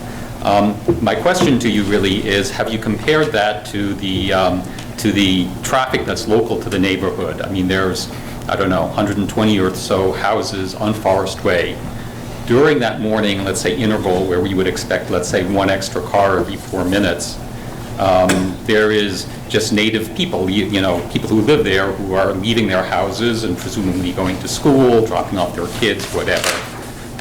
My question to you really is, have you compared that to the traffic that's local to the neighborhood? I mean, there's, I don't know, 120 or so houses on Forest Way. During that morning, let's say, interval where we would expect, let's say, 1 extra car every 4 minutes, there is just native people, you know, people who live there who are leaving their houses and presumably going to school, dropping off their kids, whatever.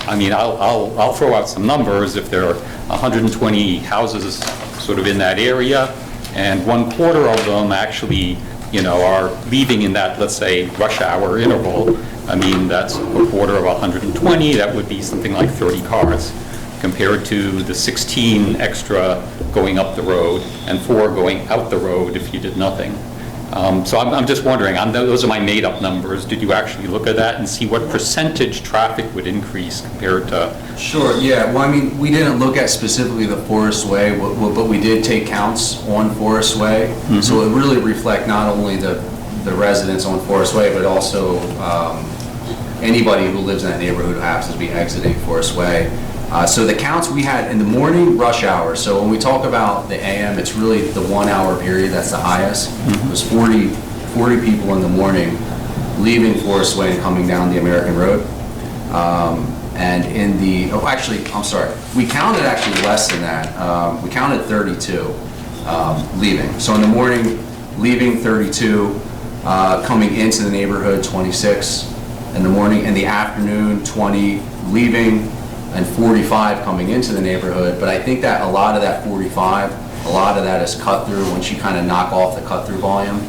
I mean, I'll throw out some numbers. If there are 120 houses sort of in that area, and 1/4 of them actually, you know, are leaving in that, let's say, rush hour interval, I mean, that's 1/4 of 120, that would be something like 30 cars, compared to the 16 extra going up the road and 4 going out the road if you did nothing. So I'm just wondering, those are my made-up numbers. Did you actually look at that and see what percentage traffic would increase compared to? Sure, yeah. Well, I mean, we didn't look at specifically the Forest Way, but we did take counts on Forest Way. Mm-hmm. So it really reflect not only the residents on Forest Way, but also anybody who lives in that neighborhood who happens to be exiting Forest Way. So the counts we had in the morning rush hour, so when we talk about the AM, it's really the 1 hour period that's the highest. Mm-hmm. It was 40 people in the morning leaving Forest Way and coming down the American Road. And in the, oh, actually, I'm sorry, we counted actually less than that. We counted 32 leaving. So in the morning, leaving 32, coming into the neighborhood 26 in the morning, in the afternoon 20 leaving, and 45 coming into the neighborhood. But I think that a lot of that 45, a lot of that is cut through once you kind of knock off the cut through volume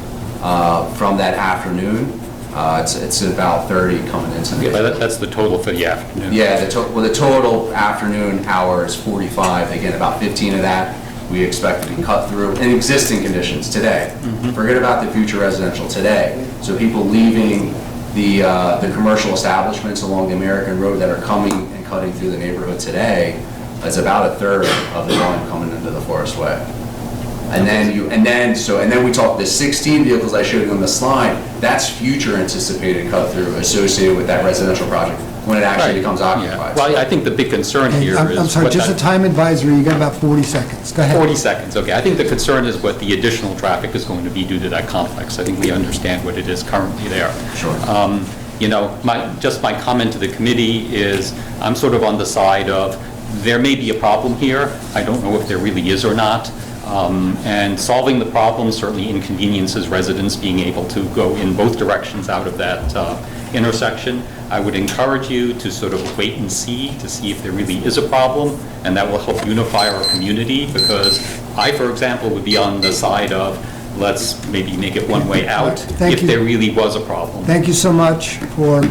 from that afternoon. It's about 30 coming into the neighborhood. That's the total for the afternoon. Yeah, the total afternoon hour is 45. Again, about 15 of that we expect to be cut through in existing conditions today. Mm-hmm. Forget about the future residential today. So people leaving the commercial establishments along the American Road that are coming and cutting through the neighborhood today is about 1/3 of the volume coming into the Forest Way. And then we talk the 16 vehicles I showed you on the slide. That's future anticipated cut through associated with that residential project. when it actually becomes Yeah. occupied. Well, I think the big concern here is... I'm sorry, what just a that- time advisory, you got about 40 seconds. Go ahead. 40 seconds, okay. I think the concern is what the additional traffic is going to be due to that complex. I think we understand what it is currently there. Sure. You know, my comment to the committee is, I'm sort of on the side of, there may be a problem here. I don't know if there really is or not. And solving the problem certainly inconveniences residents being able to go in both directions out of that intersection. I would encourage you to sort of wait and see, to see if there really is a problem, and that will help unify our community, because I, for example, would be on the side of, let's maybe make it one way out Thank if you. there really was a problem. Thank you so much for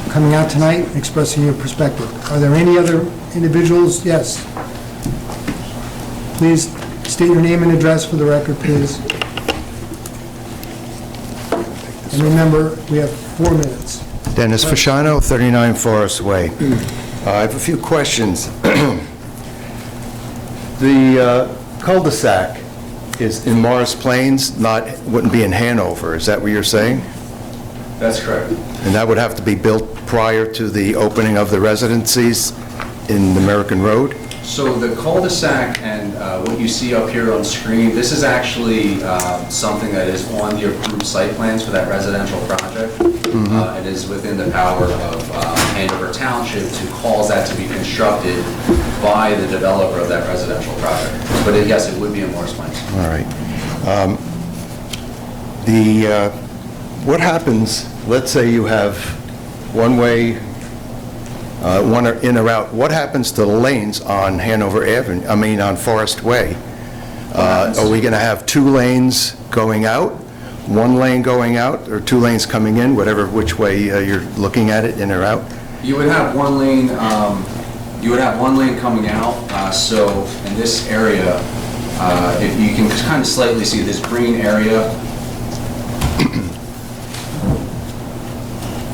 coming out tonight, and expressing your perspective. Are there any other individuals? Yes. Please state your name and address for the record, please. And remember, we have 4 minutes. Dennis Fasciano, 39 Forest Way. I have a few questions. The cul-de-sac is in Morris Plains, wouldn't be in Hanover, is that what you're saying? That's correct. And that would have to be built prior to the opening of the residencies in American Road? So the cul-de-sac and what you see up here on screen, this is actually something that is on the approved site plans for that residential project. It is within the power of Hanover Township to cause that to be constructed by the developer of that residential project. But yes, it would be in Morris Plains. All right. What happens, let's say you have one-way, one in or out, what happens to the lanes on Hanover Avenue, on Forest Way? Are we going to have 2 lanes going out, 1 lane going out, or 2 lanes coming in, which way you're looking at it, in or out? You would have 1 lane, coming out. So in this area, if you can kind of slightly see this green area,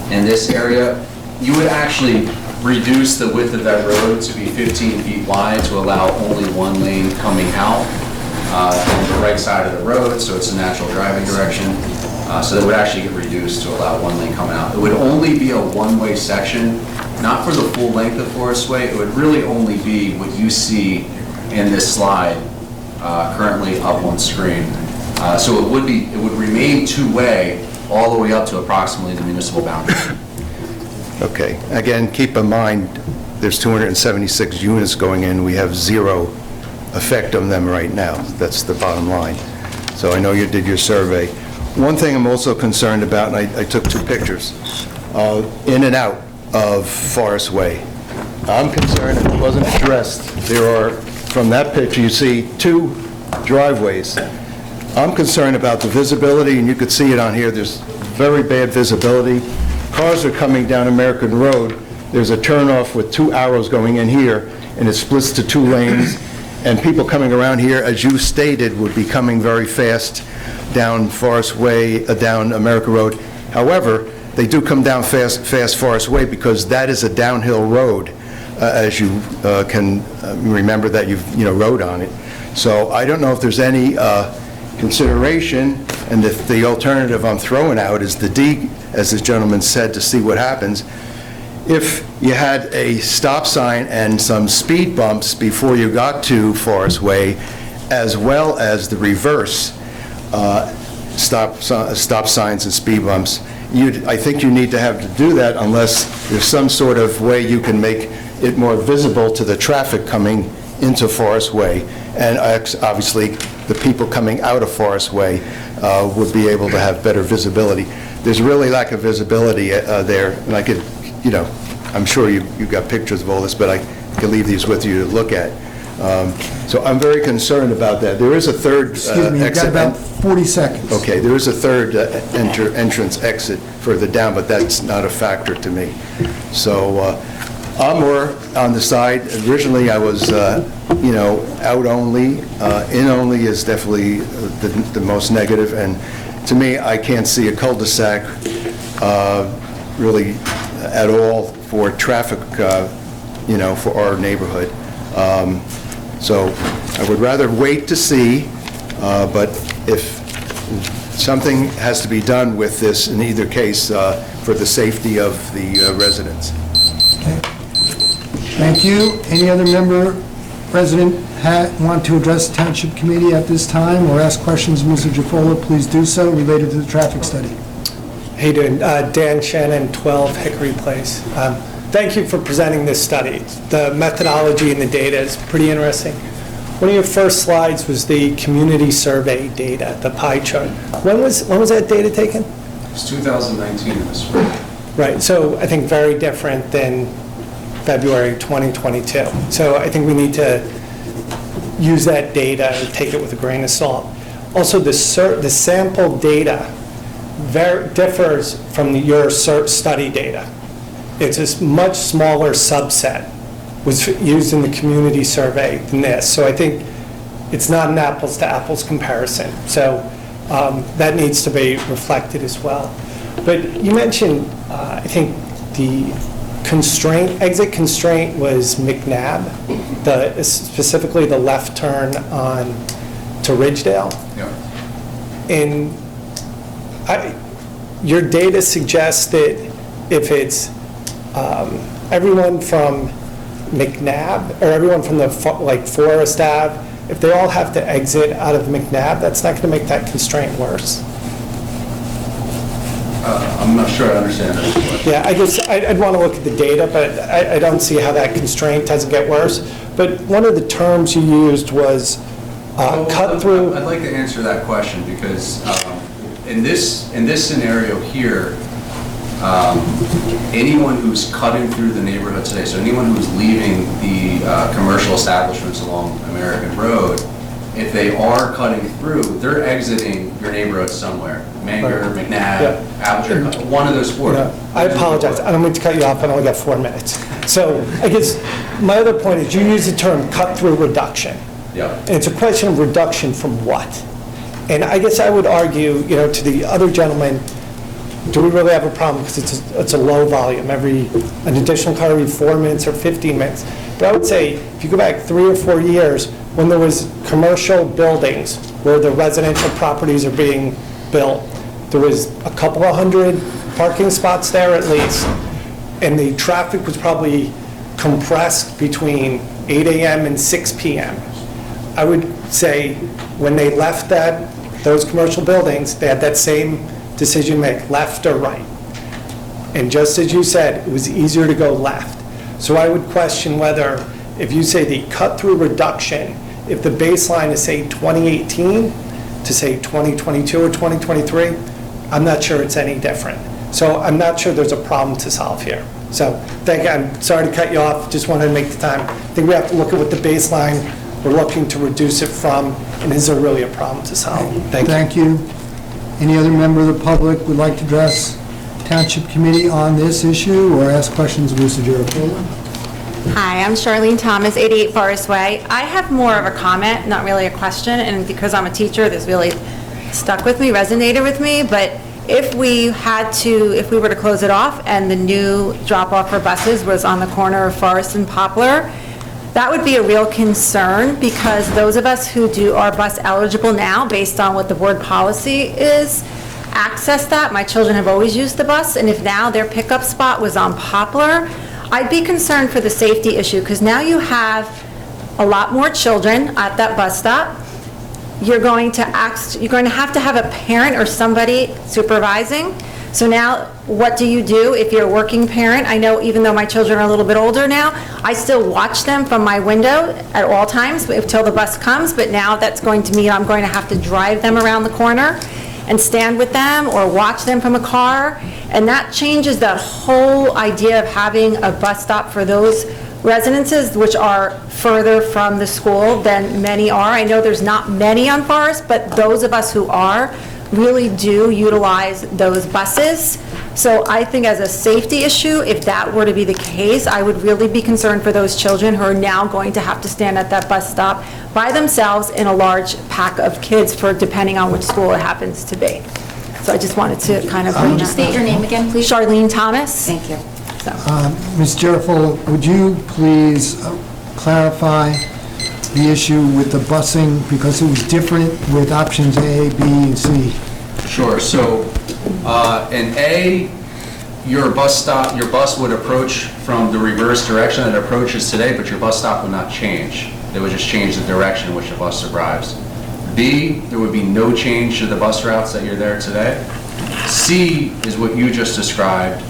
in this area, you would actually reduce the width of that road to be 15 feet wide to allow only 1 lane coming out on the right side of the road, so it's a natural driving direction. So that would actually get reduced to allow 1 lane coming out. It would only be a one-way section, not for the full length of Forest Way. It would really only be what you see in this slide currently up on screen. So it would remain 2-way all the way up to approximately the municipal boundary. Okay. Again, keep in mind, there's 276 units going in. We have 0 effect on them right now. That's the bottom line. So I know you did your survey. One thing I'm also concerned about, and I took 2 pictures, in and out of Forest Way. I'm concerned, and it wasn't addressed, there are, from that picture, you see 2 driveways. I'm concerned about the visibility, and you could see it on here, there's very bad visibility. Cars are coming down American Road, there's a turnoff with 2 arrows going in here, and it splits to 2 lanes, and people coming around here, as you stated, would be coming very fast down Forest Way, down American Road. However, they do come down fast Forest Way because that is a downhill road, as you can remember that you've rode on it. So I don't know if there's any consideration, and if the alternative I'm throwing out is the D, as this gentleman said, to see what happens. If you had a stop sign and some speed bumps before you got to Forest Way, as well as the reverse stop signs and speed bumps, I think you need to have to do that unless there's some sort of way you can make it more visible to the traffic coming into Forest Way. And obviously, the people coming out of Forest Way would be able to have better visibility. There's really lack of visibility there, and I could, I'm sure you've got pictures of all this, but I could leave these with you to look at. So I'm very concerned about that. There is a third Excuse me, you've got exit. about 40 seconds. Okay, there is a third entrance exit further down, but that's not a factor to me. So I'm more on the side. Originally, I was, out only. In only is definitely the most negative, and to me, I can't see a cul-de-sac really at all for traffic, for our neighborhood. So I would rather wait to see, but if something has to be done with this in either case for the safety of the residents. Thank you. Any other member, resident, want to address the Township Committee at this time or ask questions of Mr. Jafola, please do so related to the traffic study. How you doing? Dan Shannon, 12 Hickory Place. Thank you for presenting this study. The methodology and the data is pretty interesting. One of your first slides was the community survey data, the pie chart. When was that data taken? It's 2019 in the spring. Right, so I think very different than February 2022. So I think we need to use that data and take it with a grain of salt. Also, the sample data differs from your study data. It's a much smaller subset was used in the community survey than this. So I think it's not an apples to apples comparison. So that needs to be reflected as well. But you mentioned, I think the exit constraint was McNabb, specifically the left turn to Ridgedale. Yeah. And your data suggests that if it's everyone from McNabb, or everyone from the Forest Ave, if they all have to exit out of McNabb, that's not going to make that constraint worse. I'm not sure I understand that question. Yeah, I guess I'd want to look at the data, but I don't see how that constraint doesn't get worse. But one of the terms you used was cut through. I'd like to answer that question because in this scenario here, anyone who's cutting through the neighborhood today, so anyone who's leaving the commercial establishments along American Road, if they are cutting through, they're exiting your neighborhood somewhere. Manger, McNabb, Appleton, one of those four. I apologize. I don't mean to cut you off. I only got 4 minutes. So I guess my other point is you use the term cut-through reduction. Yeah. And it's a question of reduction from what? And I guess I would argue, to the other gentleman, do we really have a problem? Because it's a low volume. An additional car every 4 minutes or 15 minutes. But I would say if you go back 3 or 4 years when there was commercial buildings where the residential properties are being built, there was a couple of hundred parking spots there at least, and the traffic was probably compressed between 8 a.m. and 6 p.m. I would say when they left those commercial buildings, they had that same decision to make, left or right. And just as you said, it was easier to go left. So I would question whether, if you say the cut-through reduction, if the baseline is, say, 2018 to, say, 2022 or 2023, I'm not sure it's any different. So I'm not sure there's a problem to solve here. So thank you. I'm sorry to cut you off. Just wanted to make the time. I think we have to look at what the baseline we're looking to reduce it from, and is there really a problem to solve? Thank you. Thank you. Any other member of the public would like to address Township Committee on this issue or ask questions of Mr. Giraffola? Hi, I'm Charlene Thomas, 88 Forest Way. I have more of a comment, not really a question, and because I'm a teacher, this really stuck with me, resonated with me, but if we were to close it off and the new drop-off for buses was on the corner of Forest and Poplar, that would be a real concern because those of us who are bus eligible now, based on what the board policy is, access that. My children have always used the bus, and if now their pickup spot was on Poplar, I'd be concerned for the safety issue because now you have a lot more children at that bus stop. You're going to have to have a parent or somebody supervising. So now, what do you do if you're a working parent? I know even though my children are a little bit older now, I still watch them from my window at all times until the bus comes, but now that's going to mean I'm going to have to drive them around the corner and stand with them or watch them from a car. And that changes that whole idea of having a bus stop for those residences which are further from the school than many are. I know there's not many on Forest, but those of us who are really do utilize those buses. So I think as a safety issue, if that were to be the case, I would really be concerned for those children who are now going to have to stand at that bus stop by themselves in a large pack of kids for depending on which school it happens to be. So I just wanted to kind of bring that up. State your name again, please. Charlene Thomas. Thank you. Ms. Giraffola, would you please clarify the issue with the busing, because it was different with options A, B, and C? Sure, so, in A, your bus would approach from the reverse direction that it approaches today, but your bus stop would not change. They would just change the direction in which the bus arrives. B, there would be no change to the bus routes that you're there today. C is what you just described,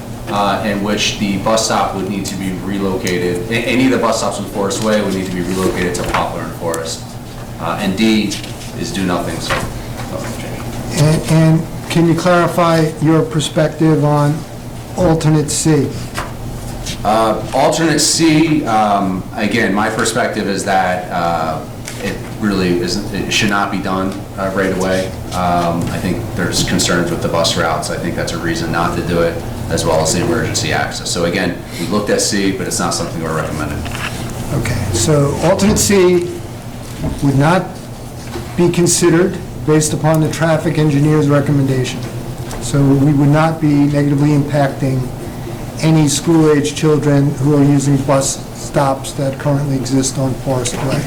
in which the bus stop would need to be relocated. Any of the bus stops in Forest Way would need to be relocated to Poplar and Forest. And D is do nothing, so nothing change. And can you clarify your perspective on alternate C? Alternate C, again, my perspective is that it really isn't, it should not be done right away. I think there's concerns with the bus routes. I think that's a reason not to do it, as well as the emergency access. So again, we looked at C, but it's not something we're recommending. Okay, so alternate C would not be considered based upon the traffic engineer's recommendation. So we would not be negatively impacting any school-age children who are using bus stops that currently exist on Forest Way.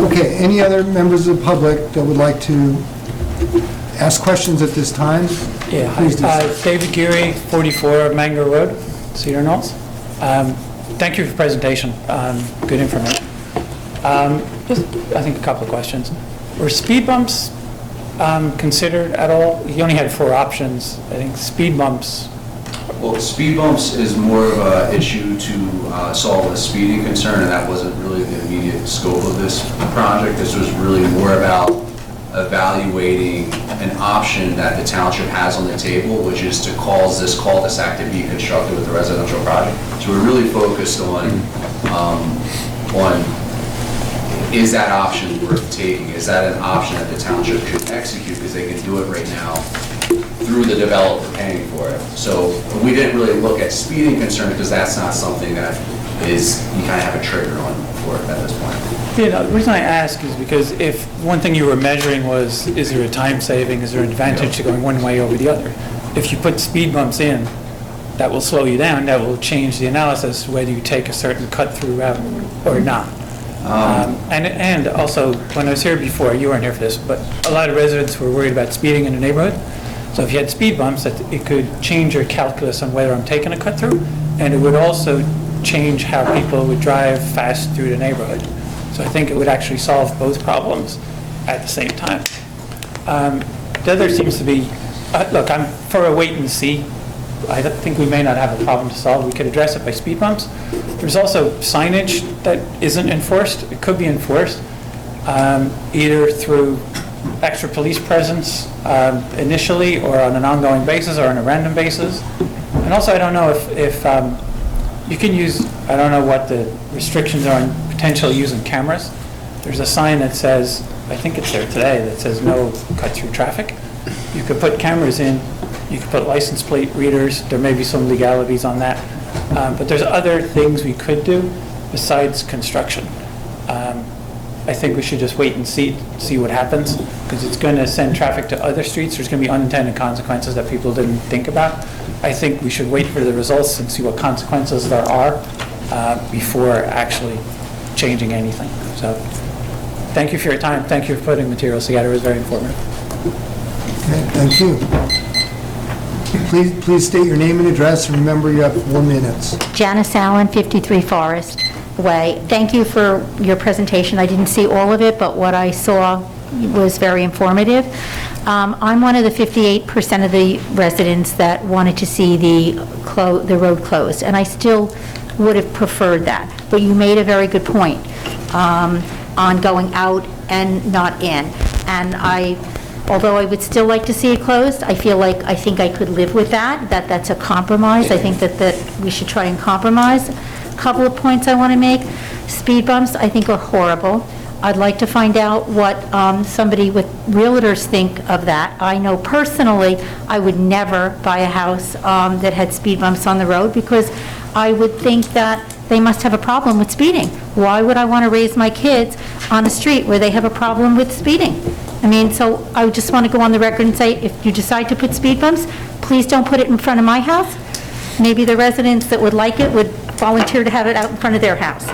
Okay, any other members of the public that would like to ask questions at this time? Yeah, Please do so. David Geary, 44 Mango Road, Cedar Knolls. Thank you for the presentation, good information. Just, I think, a couple of questions. Were speed bumps considered at all? You only had 4 options. I think speed bumps. Well, speed bumps is more of an issue to solve a speeding concern, and that wasn't really the immediate scope of this project. This was really more about evaluating an option that the township has on the table, which is to cause this cul-de-sac to be constructed with a residential project. So we're really focused on is that option worth taking? Is that an option that the township could execute, because they can do it right now through the developer paying for it? So we didn't really look at speeding concern, because that's not something that is, you kind of have a trigger on for it at this point. You know, the reason I ask is because if one thing you were measuring was, is there a time saving, is there an advantage to going one way over the other? If you put speed bumps in, that will slow you down, that will change the analysis whether you take a certain cut-through route or not. And also, when I was here before, you weren't here for this, but a lot of residents were worried about speeding in the neighborhood. So if you had speed bumps, that it could change your calculus on whether I'm taking a cut-through, and it would also change how people would drive fast through the neighborhood. So I think it would actually solve both problems at the same time. The other seems to be, look, I'm for a wait and see. I think we may not have a problem to solve. We could address it by speed bumps. There's also signage that isn't enforced. It could be enforced either through extra police presence initially, or on an ongoing basis, or on a random basis. And also, I don't know if you can use, I don't know what the restrictions are on potentially using cameras. There's a sign that says, I think it's there today, that says no cut-through traffic. You could put cameras in. You could put license plate readers. There may be some legalities on that. But there's other things we could do besides construction. I think we should just wait and see what happens, because it's going to send traffic to other streets. There's going to be unintended consequences that people didn't think about. I think we should wait for the results and see what consequences there are before actually changing anything. So thank you for your time. Thank you for putting materials together. It was very informative. Okay, thank you. Please state your name and address, and remember you have 4 minutes. Janice Allen, 53 Forest Way. Thank you for your presentation. I didn't see all of it, but what I saw was very informative. I'm one of the 58% of the residents that wanted to see the road closed, and I still would have preferred that. But you made a very good point on going out and not in. And although I would still like to see it closed, I think I could live with that. That's a compromise. I think that we should try and compromise. A couple of points I want to make. Speed bumps, I think, are horrible. I'd like to find out what somebody with realtors think of that. I know personally I would never buy a house that had speed bumps on the road, because I would think that they must have a problem with speeding. Why would I want to raise my kids on a street where they have a problem with speeding? I mean, so I just want to go on the record and say, if you decide to put speed bumps, please don't put it in front of my house. Maybe the residents that would like it would volunteer to have it out in front of their house.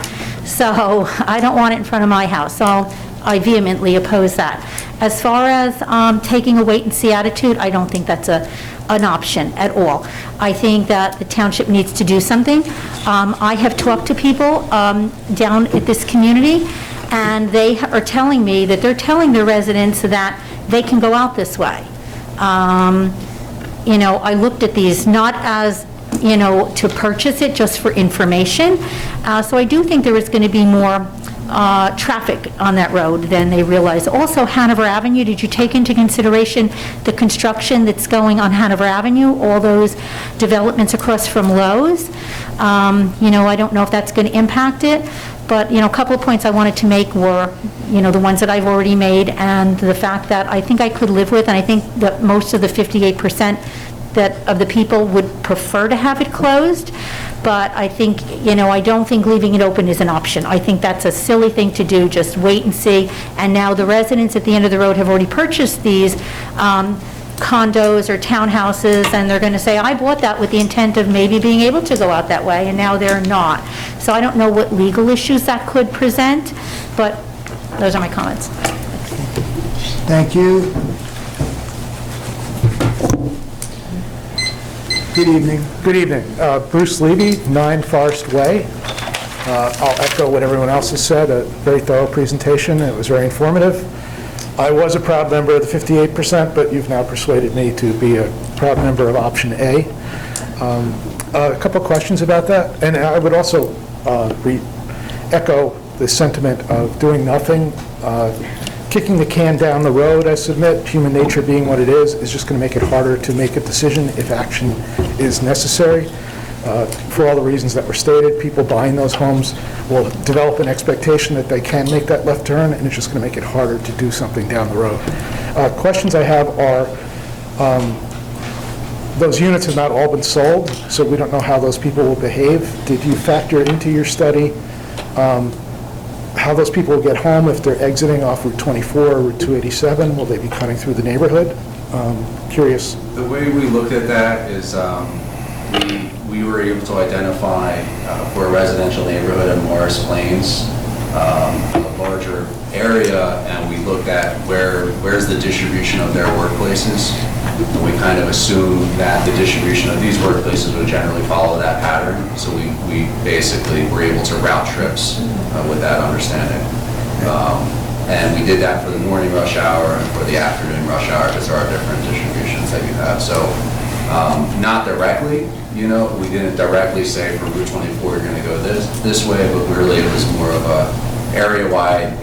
So I don't want it in front of my house, so I vehemently oppose that. As far as taking a wait-and-see attitude, I don't think that's an option at all. I think that the township needs to do something. I have talked to people down at this community, and they are telling me that they're telling their residents that they can go out this way. You know, I looked at these not as, you know, to purchase it, just for information. So I do think there is going to be more traffic on that road than they realize. Also, Hanover Avenue, did you take into consideration the construction that's going on Hanover Avenue, all those developments across from Lowe's? You know, I don't know if that's going to impact it, but, you know, a couple of points I wanted to make were, you know, the ones that I've already made, and the fact that I think I could live with, and I think that most of the 58% that of the people would prefer to have it closed, but I think, you know, I don't think leaving it open is an option. I think that's a silly thing to do, just wait and see. And now the residents at the end of the road have already purchased these condos or townhouses, and they're going to say, I bought that with the intent of maybe being able to go out that way, and now they're not. So I don't know what legal issues that could present, but those are my comments. Thank you. Good evening. Good evening. Bruce Levy, 9 Forest Way. I'll echo what everyone else has said, a very thorough presentation. It was very informative. I was a proud member of the 58%, but you've now persuaded me to be a proud member of option A. A couple of questions about that, and I would also echo the sentiment of doing nothing, kicking the can down the road, I submit, human nature being what it is just going to make it harder to make a decision if action is necessary. For all the reasons that were stated, people buying those homes will develop an expectation that they can make that left turn, and it's just going to make it harder to do something down the road. Questions I have are, those units have not all been sold, so we don't know how those people will behave. Did you factor into your study how those people will get home if they're exiting off Route 24 or Route 287? Will they be cutting through the neighborhood? Curious. The way we looked at that is we were able to identify for a residential neighborhood in Morris Plains, a larger area, and we looked at where's the distribution of their workplaces. And we kind of assumed that the distribution of these workplaces would generally follow that pattern. So we basically were able to route trips with that understanding. And we did that for the morning rush hour and for the afternoon rush hour, because there are different distributions that you have. So not directly, you know, we didn't directly say for Route 24 you're going to go this way, but really it was more of a area-wide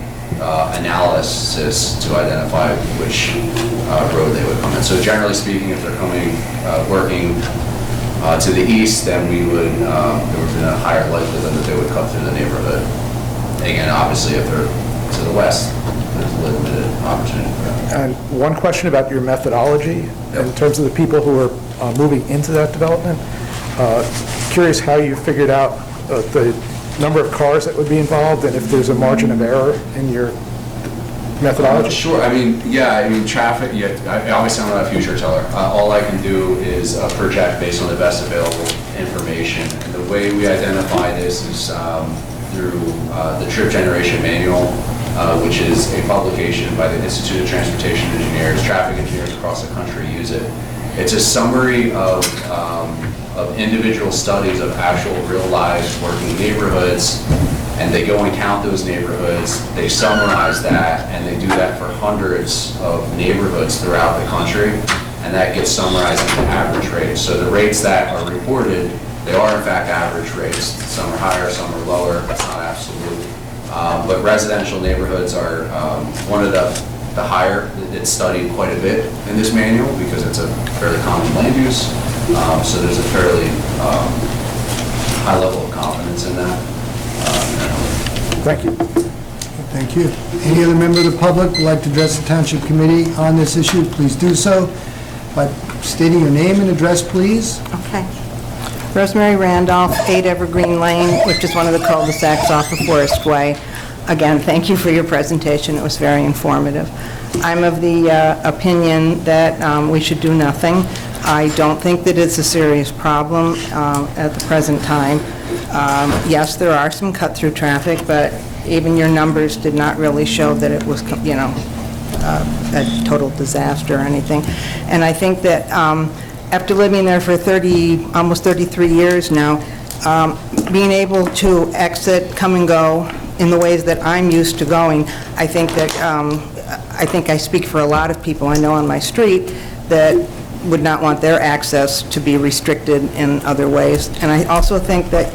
analysis to identify which road they would come in. So generally speaking, if they're coming, working to the east, then there would have been a higher likelihood that they would cut through the neighborhood. Again, obviously, if they're to the west, there's limited opportunity for that. And one question about your methodology in terms of the people who are moving into that development. Curious how you figured out the number of cars that would be involved, and if there's a margin of error in your methodology? Sure. I mean, traffic, obviously I'm not a future teller. All I can do is project based on the best available information. And the way we identify this is through the Trip Generation Manual, which is a publication by the Institute of Transportation Engineers. Traffic engineers across the country use it. It's a summary of individual studies of actual real lives working neighborhoods, and they go and count those neighborhoods, they summarize that, and they do that for hundreds of neighborhoods throughout the country, and that gets summarized into average rates. So the rates that are reported, they are in fact average rates. Some are higher, some are lower, that's not absolute. But residential neighborhoods are one of the higher. It's studied quite a bit in this manual because it's a fairly common land use. So there's a fairly high level of confidence in that. Thank you. Thank you. Any other member of the public would like to address the Township Committee on this issue, please do so by stating your name and address, please. Okay. Rosemary Randolph, 8 Evergreen Lane, which is one of the cul-de-sacs off of Forest Way. Again, thank you for your presentation. It was very informative. I'm of the opinion that we should do nothing. I don't think that it's a serious problem at the present time. Yes, there are some cut-through traffic, but even your numbers did not really show that it was, a total disaster or anything. And I think that after living there for almost 33 years now, being able to exit, come and go in the ways that I'm used to going, I think I speak for a lot of people I know on my street that would not want their access to be restricted in other ways. And I also think that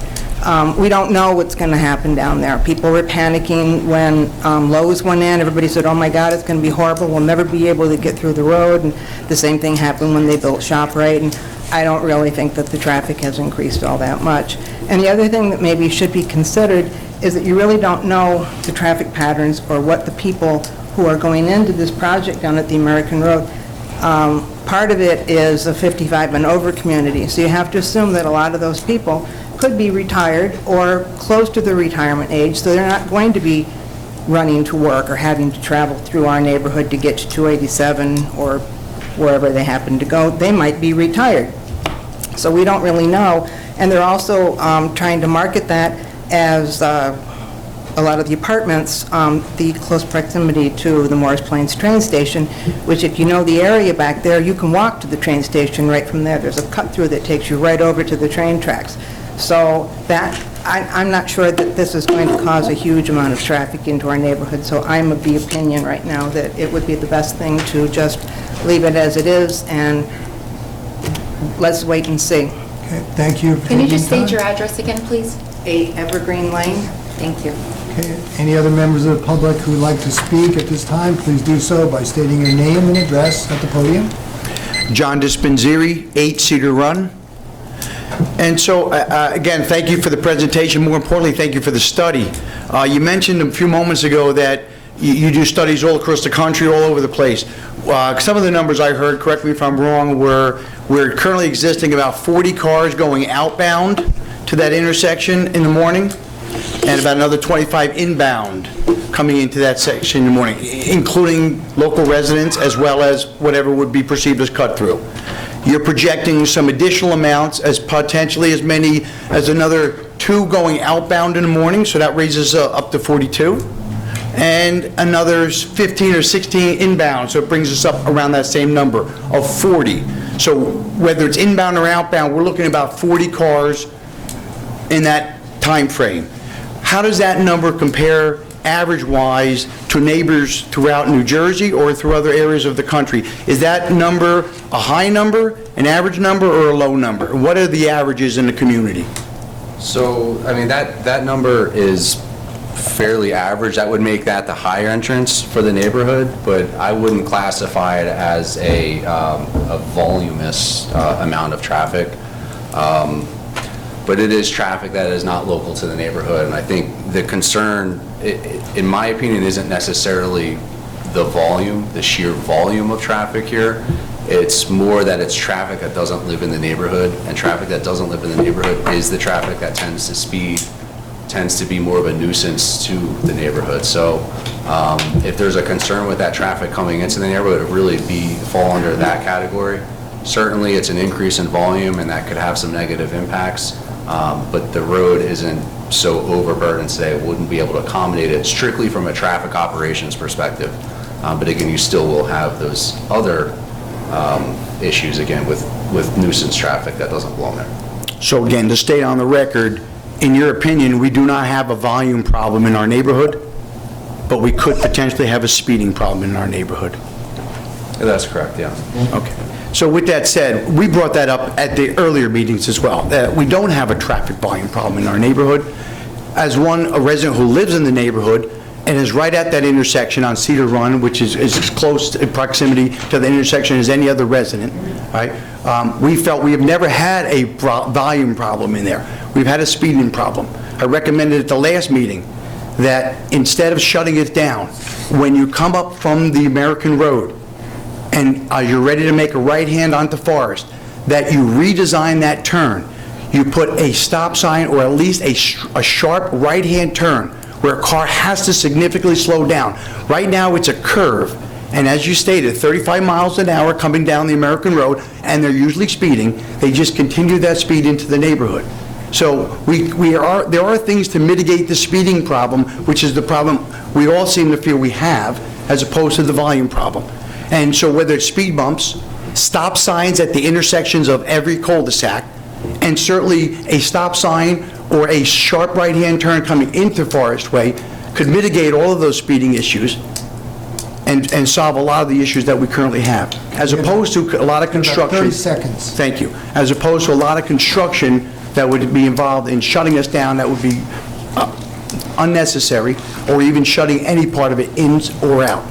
we don't know what's going to happen down there. People were panicking when Lowe's went in. Everybody said, oh my God, it's going to be horrible. We'll never be able to get through the road. And the same thing happened when they built ShopRite. And I don't really think that the traffic has increased all that much. And the other thing that maybe should be considered is that you really don't know the traffic patterns or what the people who are going into this project down at the American Road. Part of it is a 55 and over community, so you have to assume that a lot of those people could be retired or close to the retirement age, so they're not going to be running to work or having to travel through our neighborhood to get to 287 or wherever they happen to go. They might be retired. So we don't really know. And they're also trying to market that as a lot of the apartments, the close proximity to the Morris Plains train station, which if you know the area back there, you can walk to the train station right from there. There's a cut-through that takes you right over to the train tracks. So that, I'm not sure that this is going to cause a huge amount of traffic into our neighborhood, so I'm of the opinion right now that it would be the best thing to just leave it as it is, and let's wait and see. Okay, thank you. Can you just state your address again, please? 8 Evergreen Lane. Thank you. Okay, any other members of the public who would like to speak at this time, please do so by stating your name and address at the podium. John Dispenseri, 8 Cedar Run. And so, again, thank you for the presentation. More importantly, thank you for the study. You mentioned a few moments ago that you do studies all across the country, all over the place. Some of the numbers I heard, correct me if I'm wrong, we're currently existing about 40 cars going outbound to that intersection in the morning, and about another 25 inbound coming into that section in the morning, including local residents as well as whatever would be perceived as cut-through. You're projecting some additional amounts as potentially as many as another 2 going outbound in the morning, so that raises up to 42, and another 15 or 16 inbound, so it brings us up around that same number of 40. So whether it's inbound or outbound, we're looking at about 40 cars in that time frame. How does that number compare average-wise to neighbors throughout New Jersey or through other areas of the country? Is that number a high number, an average number, or a low number? What are the averages in the community? So, I mean, that number is fairly average. That would make that the higher entrance for the neighborhood, but I wouldn't classify it as a voluminous amount of traffic. But it is traffic that is not local to the neighborhood, and I think the concern, in my opinion, isn't necessarily the volume, the sheer volume of traffic here. It's more that it's traffic that doesn't live in the neighborhood, and traffic that doesn't live in the neighborhood is the traffic that tends to speed, tends to be more of a nuisance to the neighborhood. So if there's a concern with that traffic coming into the neighborhood, it would really fall under that category. Certainly, it's an increase in volume, and that could have some negative impacts. But the road isn't so overburdened today, it wouldn't be able to accommodate it strictly from a traffic operations perspective. But again, you still will have those other issues, again, with nuisance traffic that doesn't belong there. So again, to stay on the record, in your opinion, we do not have a volume problem in our neighborhood, but we could potentially have a speeding problem in our neighborhood. That's correct, yeah. Okay. So with that said, we brought that up at the earlier meetings as well, that we don't have a traffic volume problem in our neighborhood. As a resident who lives in the neighborhood and is right at that intersection on Cedar Run, which is as close in proximity to the intersection as any other resident, right? We felt we have never had a volume problem in there. We've had a speeding problem. I recommended at the last meeting that instead of shutting it down, when you come up from the American Road, and you're ready to make a right hand onto Forest, that you redesign that turn. You put a stop sign or at least a sharp right-hand turn where a car has to significantly slow down. Right now, it's a curve, and as you stated, 35 miles an hour coming down the American Road, and they're usually speeding. They just continue that speed into the neighborhood. So there are things to mitigate the speeding problem, which is the problem we all seem to feel we have, as opposed to the volume problem. And so whether it's speed bumps, stop signs at the intersections of every cul-de-sac, and certainly a stop sign or a sharp right-hand turn coming into Forest Way could mitigate all of those speeding issues and solve a lot of the issues that we currently have, as opposed to a lot of construction. 30 seconds. Thank you. As opposed to a lot of construction that would be involved in shutting us down, that would be unnecessary, or even shutting any part of it in or out.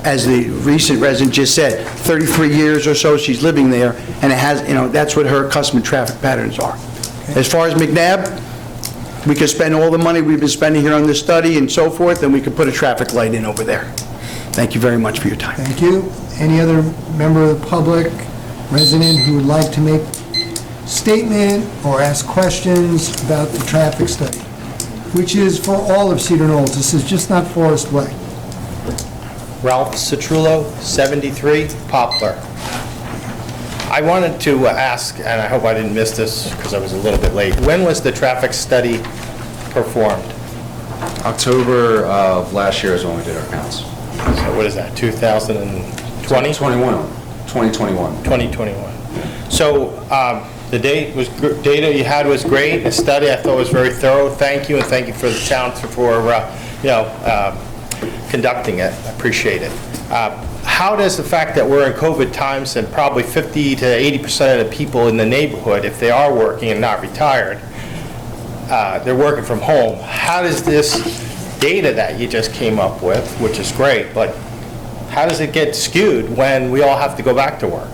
As the recent resident just said, 33 years or so she's living there, and it has, that's what her accustomed traffic patterns are. As far as McNabb, we could spend all the money we've been spending here on this study and so forth, and we could put a traffic light in over there. Thank you very much for your time. Thank you. Any other member of the public, resident who would like to make a statement or ask questions about the traffic study, which is for all of Cedar Knolls. This is just not Forest Way. Ralph Citrullo, 73 Poplar. I wanted to ask, and I hope I didn't miss this because I was a little bit late, when was the traffic study performed? October of last year is when we did our counts. So what is that, 2020? 2021. 2021. So the data you had was great. The study I thought was very thorough. Thank you, and thank you for the town for conducting it. I appreciate it. How does the fact that we're in COVID times and probably 50 to 80% of the people in the neighborhood, if they are working and not retired, they're working from home, how does this data that you just came up with, which is great, but how does it get skewed when we all have to go back to work?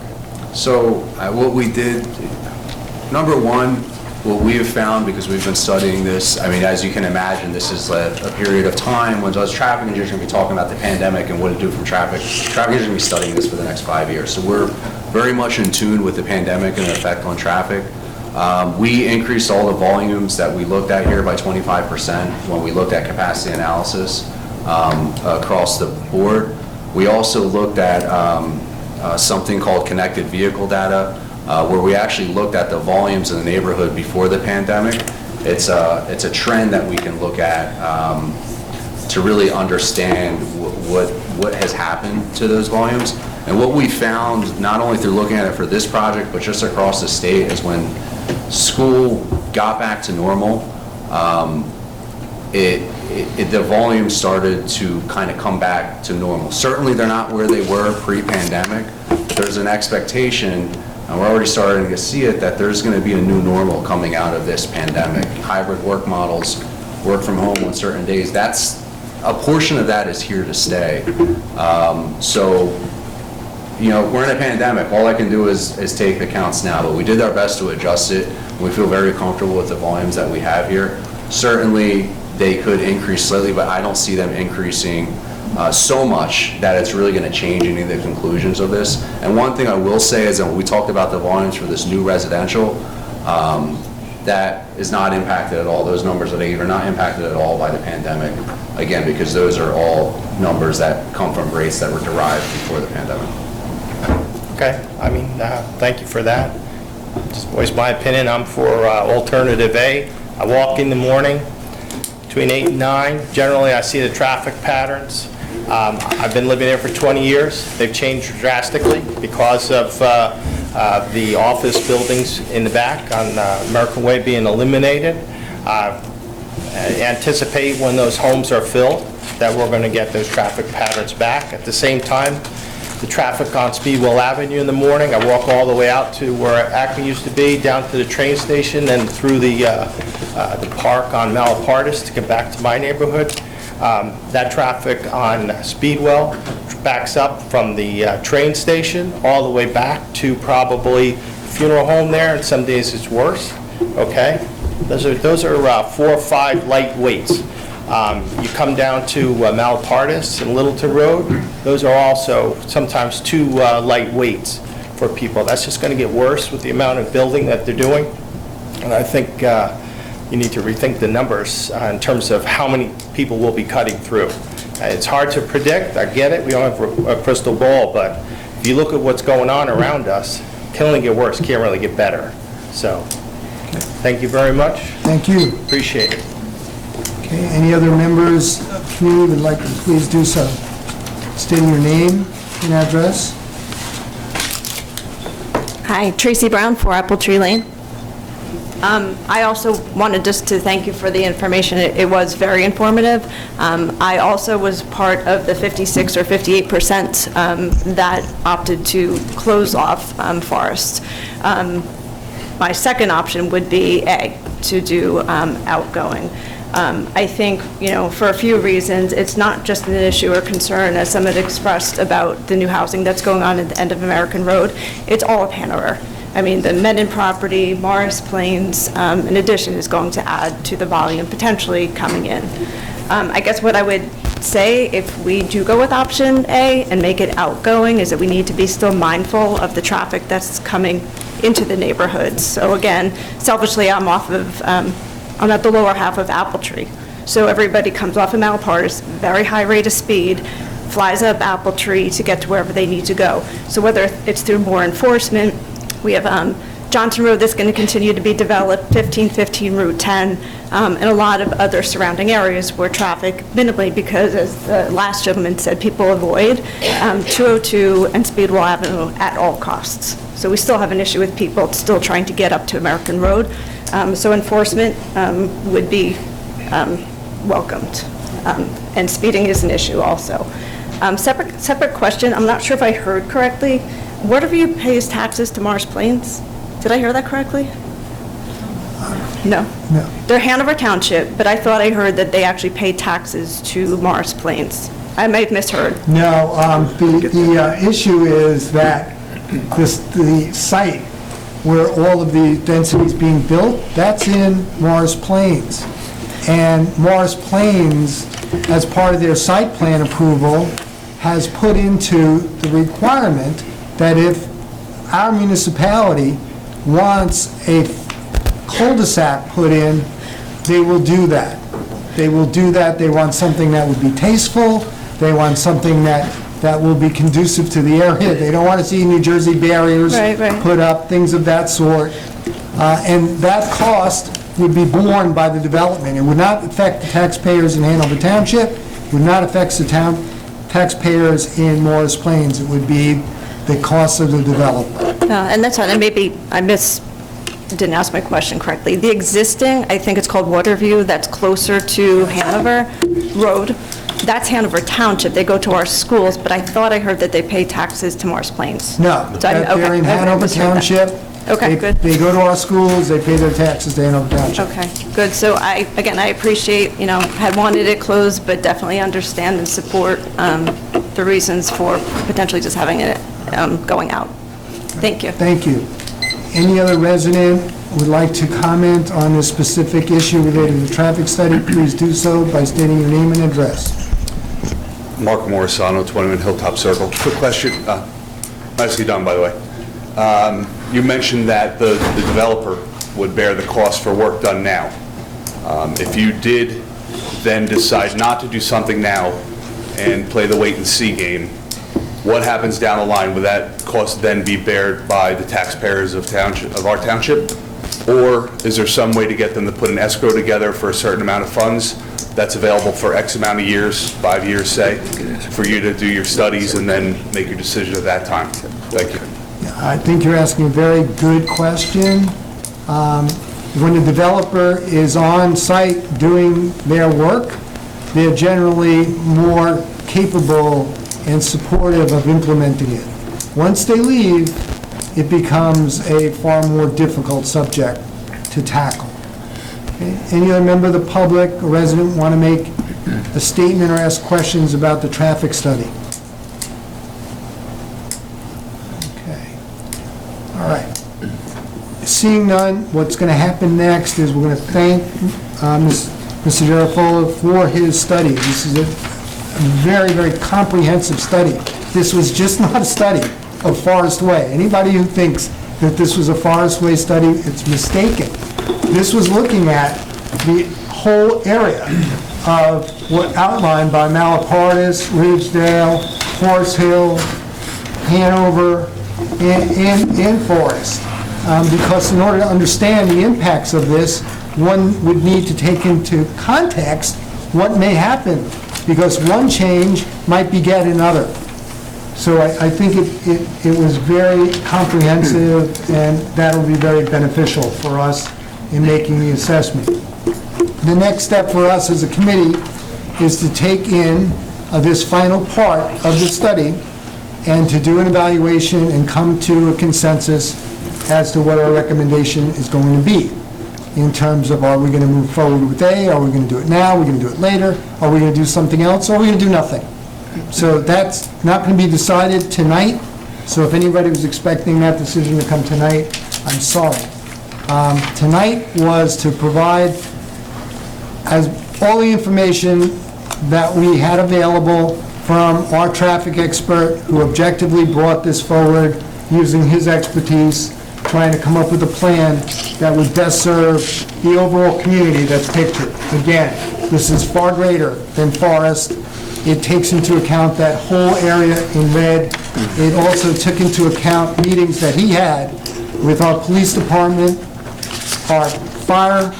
So what we did, number one, what we have found, because we've been studying this, I mean, as you can imagine, this is a period of time when us traffic engineers are going to be talking about the pandemic and what to do from traffic. Traffic engineers are going to be studying this for the next 5 years. So we're very much in tune with the pandemic and the effect on traffic. We increased all the volumes that we looked at here by 25% when we looked at capacity analysis across the board. We also looked at something called connected vehicle data, where we actually looked at the volumes in the neighborhood before the pandemic. It's a trend that we can look at to really understand what has happened to those volumes. And what we found, not only through looking at it for this project, but just across the state, is when school got back to normal, the volume started to kind of come back to normal. Certainly they're not where they were pre-pandemic, but there's an expectation, and we're already starting to see it, that there's going to be a new normal coming out of this pandemic. Hybrid work models, work from home on certain days, that's a portion of that is here to stay. We're in a pandemic. All I can do is take the counts now, but we did our best to adjust it. We feel very comfortable with the volumes that we have here. Certainly, they could increase slightly, but I don't see them increasing so much that it's really going to change any of the conclusions of this. And one thing I will say is that when we talked about the volumes for this new residential, that is not impacted at all. Those numbers are not impacted at all by the pandemic. Again, because those are all numbers that come from rates that were derived before the pandemic. Okay, I mean, thank you for that. Just voice my opinion, I'm for alternative A. I walk in the morning between 8 and 9. Generally, I see the traffic patterns. I've been living there for 20 years. They've changed drastically because of the office buildings in the back on American Way being eliminated. I anticipate when those homes are filled that we're going to get those traffic patterns back. At the same time, the traffic on Speedwell Avenue in the morning, I walk all the way out to where Acme used to be, down to the train station, and through the park on Malapartis to get back to my neighborhood. That traffic on Speedwell backs up from the train station all the way back to probably funeral home there, and some days it's worse, okay? Those are 4 or 5 light weights. You come down to Malapartis and Littleton Road, those are also sometimes 2 light weights for people. That's just going to get worse with the amount of building that they're doing. And I think you need to rethink the numbers in terms of how many people will be cutting through. It's hard to predict, I get it, we don't have a crystal ball, but if you look at what's going on around us, it can only get worse, can't really get better. So, thank you very much. Thank you. Appreciate it. Okay, any other members of the community would like to please do so? stating your name and address. Hi, Tracy Brown, 4 Apple Tree Lane. I also wanted just to thank you for the information. It was very informative. I also was part of the 56 or 58% that opted to close off forests. My second option would be A, to do outgoing. I think, for a few reasons, it's not just an issue or concern, as some had expressed about the new housing that's going on at the end of American Road. It's all of Hanover. I mean, the Menon property, Morris Plains, in addition, is going to add to the volume potentially coming in. I guess what I would say, if we do go with option A and make it outgoing, is that we need to be still mindful of the traffic that's coming into the neighborhoods. So again, selfishly, I'm at the lower half of Apple Tree. So everybody comes off of Malpartis, very high rate of speed, flies up Apple Tree to get to wherever they need to go. So whether it's through more enforcement, we have Johnson Road that's going to continue to be developed, 1515 Route 10, and a lot of other surrounding areas where traffic minimally, because as the last gentleman said, people avoid 202 and Speedwell Avenue at all costs. So we still have an issue with people still trying to get up to American Road. So enforcement would be welcomed. And speeding is an issue also. Separate question, I'm not sure if I heard correctly. Waterview pays taxes to Morris Plains? Did I hear that correctly? No. No. They're Hanover Township, but I thought I heard that they actually pay taxes to Morris Plains. I may have misheard. No, the issue is that the site where all of the density is being built, that's in Morris Plains. And Morris Plains, as part of their site plan approval, has put into the requirement that if our municipality wants a cul-de-sac put in, they will do that. They will do that. They want something that would be tasteful. They want something that will be conducive to the area. They don't want to see New Jersey barriers put up, things of that sort. And that cost would be borne by the development. It would not affect the taxpayers in Hanover Township, it would not affect the taxpayers in Morris Plains. It would be the cost of the developer. And that's fine, and maybe I didn't ask my question correctly. The existing, I think it's called Waterview, that's closer to Hanover Road, that's Hanover Township. They go to our schools, but I thought I heard that they pay taxes to Morris Plains. No, they're in Hanover Township. Okay, good. They go to our schools, they pay their taxes to Hanover Township. Okay, good. So I appreciate, had wanted it closed, but definitely understand and support the reasons for potentially just having it going out. Thank you. Thank you. Any other resident would like to comment on this specific issue related to the traffic study, please do so by stating your name and address. Mark Morisano, 21 Hilltop Circle. Quick question. Nicely done, by the way. You mentioned that the developer would bear the cost for work done now. If you did then decide not to do something now and play the wait-and-see game, what happens down the line? Would that cost then be bared by the taxpayers of our township? Or is there some way to get them to put an escrow together for a certain amount of funds that's available for X amount of years, 5 years, say, for you to do your studies and then make your decision at that time? Thank you. I think you're asking a very good question. When the developer is on site doing their work, they're generally more capable and supportive of implementing it. Once they leave, it becomes a far more difficult subject to tackle. Okay. Any other member of the public or resident want to make a statement or ask questions about the traffic study? Okay. All right. Seeing none, what's going to happen next is we're going to thank Mr. Garafola for his study. This is a very, very comprehensive study. This was just not a study of Forest Way. Anybody who thinks that this was a Forest Way study, it's mistaken. This was looking at the whole area of what outlined by Malapartis, Ridgedale, Horse Hill, Hanover, and Forest. Because in order to understand the impacts of this, one would need to take into context what may happen because one change might beget another. So I think it was very comprehensive, and that'll be very beneficial for us in making the assessment. The next step for us as a committee is to take in this final part of the study and to do an evaluation and come to a consensus as to what our recommendation is going to be in terms of, are we going to move forward with A, are we going to do it now, are we going to do it later, are we going to do something else, or are we going to do nothing? So that's not going to be decided tonight, so if anybody was expecting that decision to come tonight, I'm sorry. Tonight was to provide all the information that we had available from our traffic expert who objectively brought this forward using his expertise, trying to come up with a plan that would best serve the overall community that's pictured. Again, this is far greater than Forest. It takes into account that whole area in red. It also took into account meetings that he had with our police department, our fire,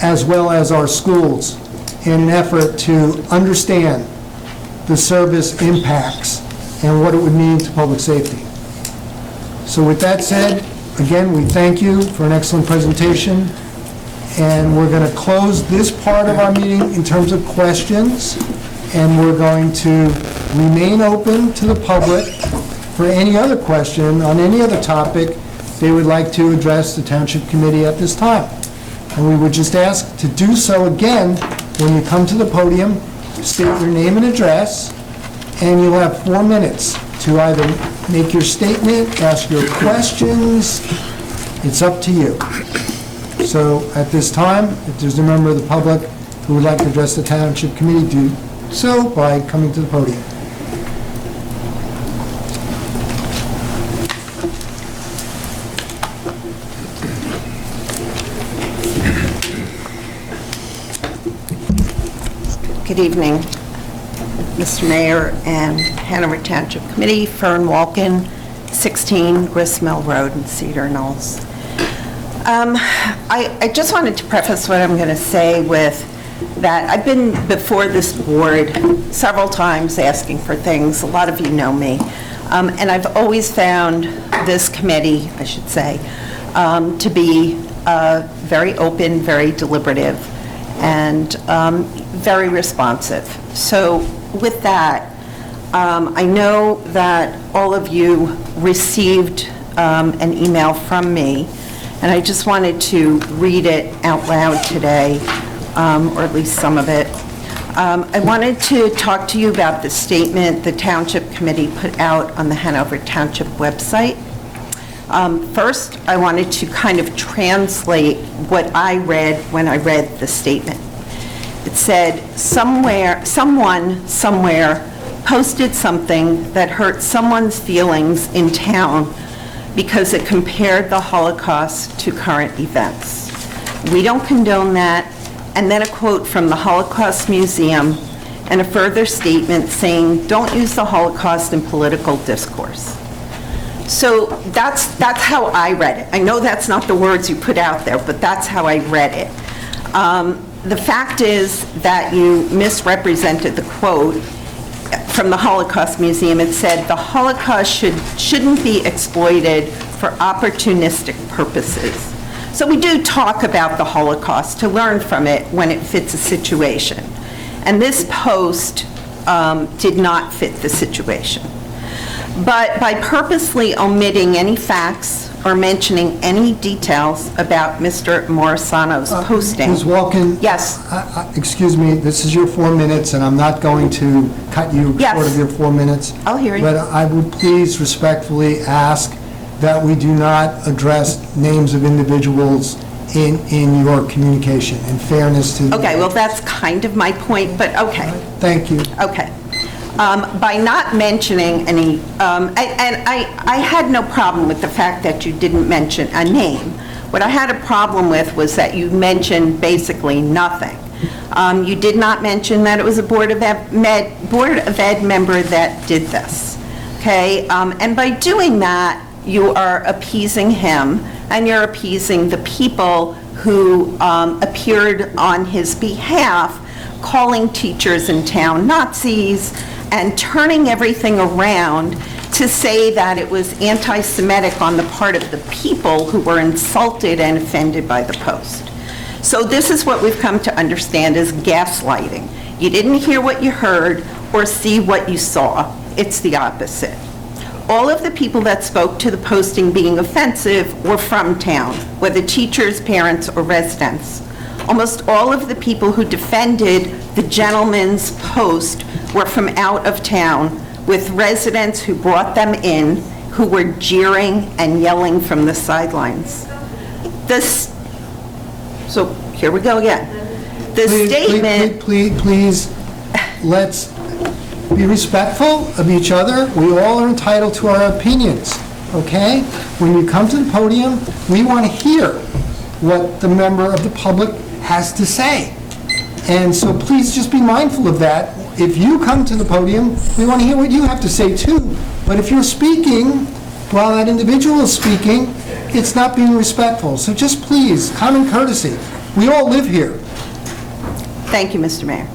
as well as our schools, in an effort to understand the service impacts and what it would mean to public safety. So with that said, again, we thank you for an excellent presentation, and we're going to close this part of our meeting in terms of questions, and we're going to remain open to the public for any other question on any other topic they would like to address the Township Committee at this time. And we would just ask to do so again when you come to the podium, state your name and address, and you'll have 4 minutes to either make your statement, ask your questions. It's up to you. So at this time, if there's a member of the public who would like to address the Township Committee, do so by coming to the podium. Good evening, Mr. Mayor and Hanover Township Committee. Fern Walken, 16 Gristmill Road in Cedar Knolls. I just wanted to preface what I'm going to say with that I've been before this board several times asking for things. A lot of you know me. And I've always found this committee, I should say, to be very open, very deliberative, and very responsive. So with that, I know that all of you received an email from me, and I just wanted to read it out loud today, or at least some of it. I wanted to talk to you about the statement the Township Committee put out on the Hanover Township website. First, I wanted to kind of translate what I read when I read the statement. It said, someone somewhere posted something that hurt someone's feelings in town because it compared the Holocaust to current events. We don't condone that. And then a quote from the Holocaust Museum and a further statement saying, don't use the Holocaust in political discourse. So that's how I read it. I know that's not the words you put out there, but that's how I read it. The fact is that you misrepresented the quote from the Holocaust Museum. It said, the Holocaust shouldn't be exploited for opportunistic purposes. So we do talk about the Holocaust to learn from it when it fits a situation. And this post did not fit the situation. But by purposely omitting any facts or mentioning any details about Mr. Morisano's posting. Ms. Walken? Yes. Excuse me, this is your 4 minutes, and I'm not going to cut you short of your 4 minutes. I'll hear you. But I would please respectfully ask that we do not address names of individuals in your communication, in fairness to... Okay, well, that's kind of my point, but okay. Thank you. Okay. By not mentioning any, and I had no problem with the fact that you didn't mention a name. What I had a problem with was that you mentioned basically nothing. You did not mention that it was a Board of Ed member that did this, okay? And by doing that, you are appeasing him, and you're appeasing the people who appeared on his behalf calling teachers in town Nazis and turning everything around to say that it was anti-Semitic on the part of the people who were insulted and offended by the post. So this is what we've come to understand as gaslighting. You didn't hear what you heard or see what you saw. It's the opposite. All of the people that spoke to the posting being offensive were from town, whether teachers, parents, or residents. Almost all of the people who defended the gentleman's post were from out of town, with residents who brought them in, who were jeering and yelling from the sidelines. So here we go again. The statement... Please, let's be respectful of each other. We all are entitled to our opinions, okay? When you come to the podium, we want to hear what the member of the public has to say. And so please just be mindful of that. If you come to the podium, we want to hear what you have to say too. But if you're speaking while that individual is speaking, it's not being respectful. So just please, common courtesy. We all live here. Thank you, Mr. Mayor.